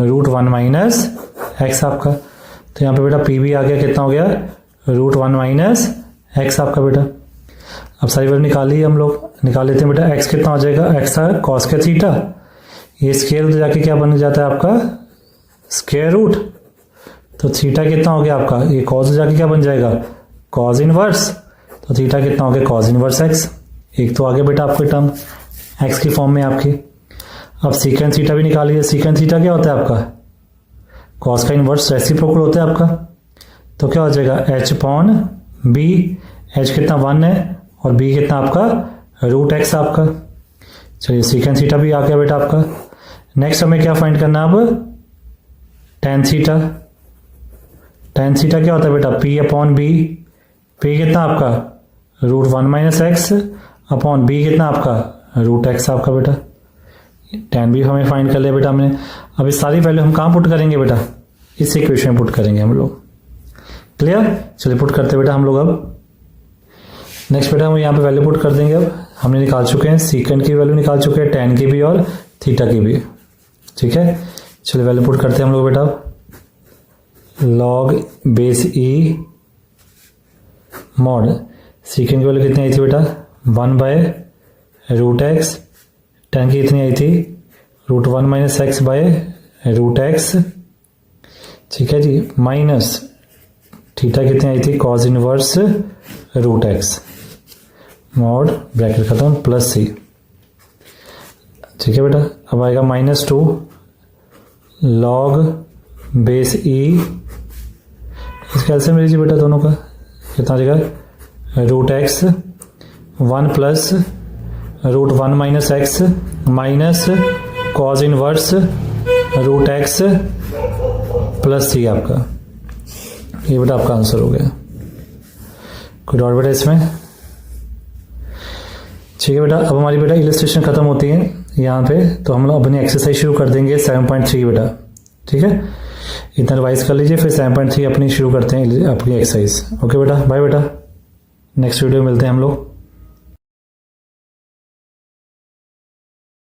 √1 माइनस एक्स आपका। तो यहाँ पे बेटा पी भी आ गया, कितना हो गया, √1 माइनस एक्स आपका बेटा। अब सारी वैल्यू निकाल ली हम लोग, निकाल लेते हैं बेटा। एक्स कितना हो जाएगा, एक्स था कॉस का थीटा, ये स्क्वायर उधर जाके क्या बन जाता है आपका, स्क्वायर रूट। तो थीटा कितना हो गया आपका, ये कॉस जाके क्या बन जाएगा, कॉस इनवर्स। तो थीटा कितना हो गया, कॉस इनवर्स एक्स। एक तो आ गया बेटा आपके टर्म एक्स की फॉर्म में आपकी। अब सीकेंट थीटा भी निकाल लीजिए। सीकेंट थीटा क्या होता है आपका, कॉस का इनवर्स रेसिप्रोकल होता है आपका। तो क्या हो जाएगा, h अपॉन बी, h कितना 1 है और b कितना आपका रूट एक्स आपका। चलिए सीकेंट थीटा भी आ गया बेटा आपका। नेक्स्ट हमें क्या फाइंड करना है अब, tan थीटा। tan थीटा क्या होता है बेटा, p अपॉन बी, p कितना आपका √1 माइनस एक्स अपॉन बी कितना आपका रूट एक्स आपका बेटा। tan भी हमें फाइंड कर लिया बेटा हमने। अब इस सारी वैल्यू हम कहाँ पुट करेंगे बेटा, इस इक्वेशन में पुट करेंगे हम लोग। क्लियर, चलिए पुट करते बेटा हम लोग। अब नेक्स्ट बेटा हम यहाँ पे वैल्यू पुट कर देंगे। अब हमने निकाल चुके हैं, सीकेंट की वैल्यू निकाल चुके हैं, tan की भी और थीटा की भी, ठीक है। चलिए वैल्यू पुट करते हैं हम लोग बेटा। लॉग बेस ई मॉड सीकेंट की वैल्यू कितनी आई थी बेटा, 1/√x, tan की कितनी आई थी, √1 minus x by root x, ठीक है जी, माइनस थीटा कितनी आई थी, cos inverse root x, mod bracket खत्म प्लस सी, ठीक है बेटा। अब आएगा -2 लॉग बेस ई, इसका एलसीएम लीजिए बेटा दोनों का, कितना आ जाएगा, root x 1 plus √1 minus x minus cos inverse root x plus c आपका। ये बेटा आपका आंसर हो गया। कोई डाउट बेटा इसमें, ठीक है बेटा। अब हमारी बेटा इलस्ट्रेशन खत्म होती है यहाँ पे, तो हम लोग अपनी एक्सरसाइज शुरू कर देंगे 7.3 बेटा, ठीक है। इतना रिवाइज कर लीजिए, फिर 7.3 अपनी शुरू करते हैं अपनी एक्सरसाइज। ओके बेटा, बाय बेटा, नेक्स्ट वीडियो में मिलते हैं हम लोग।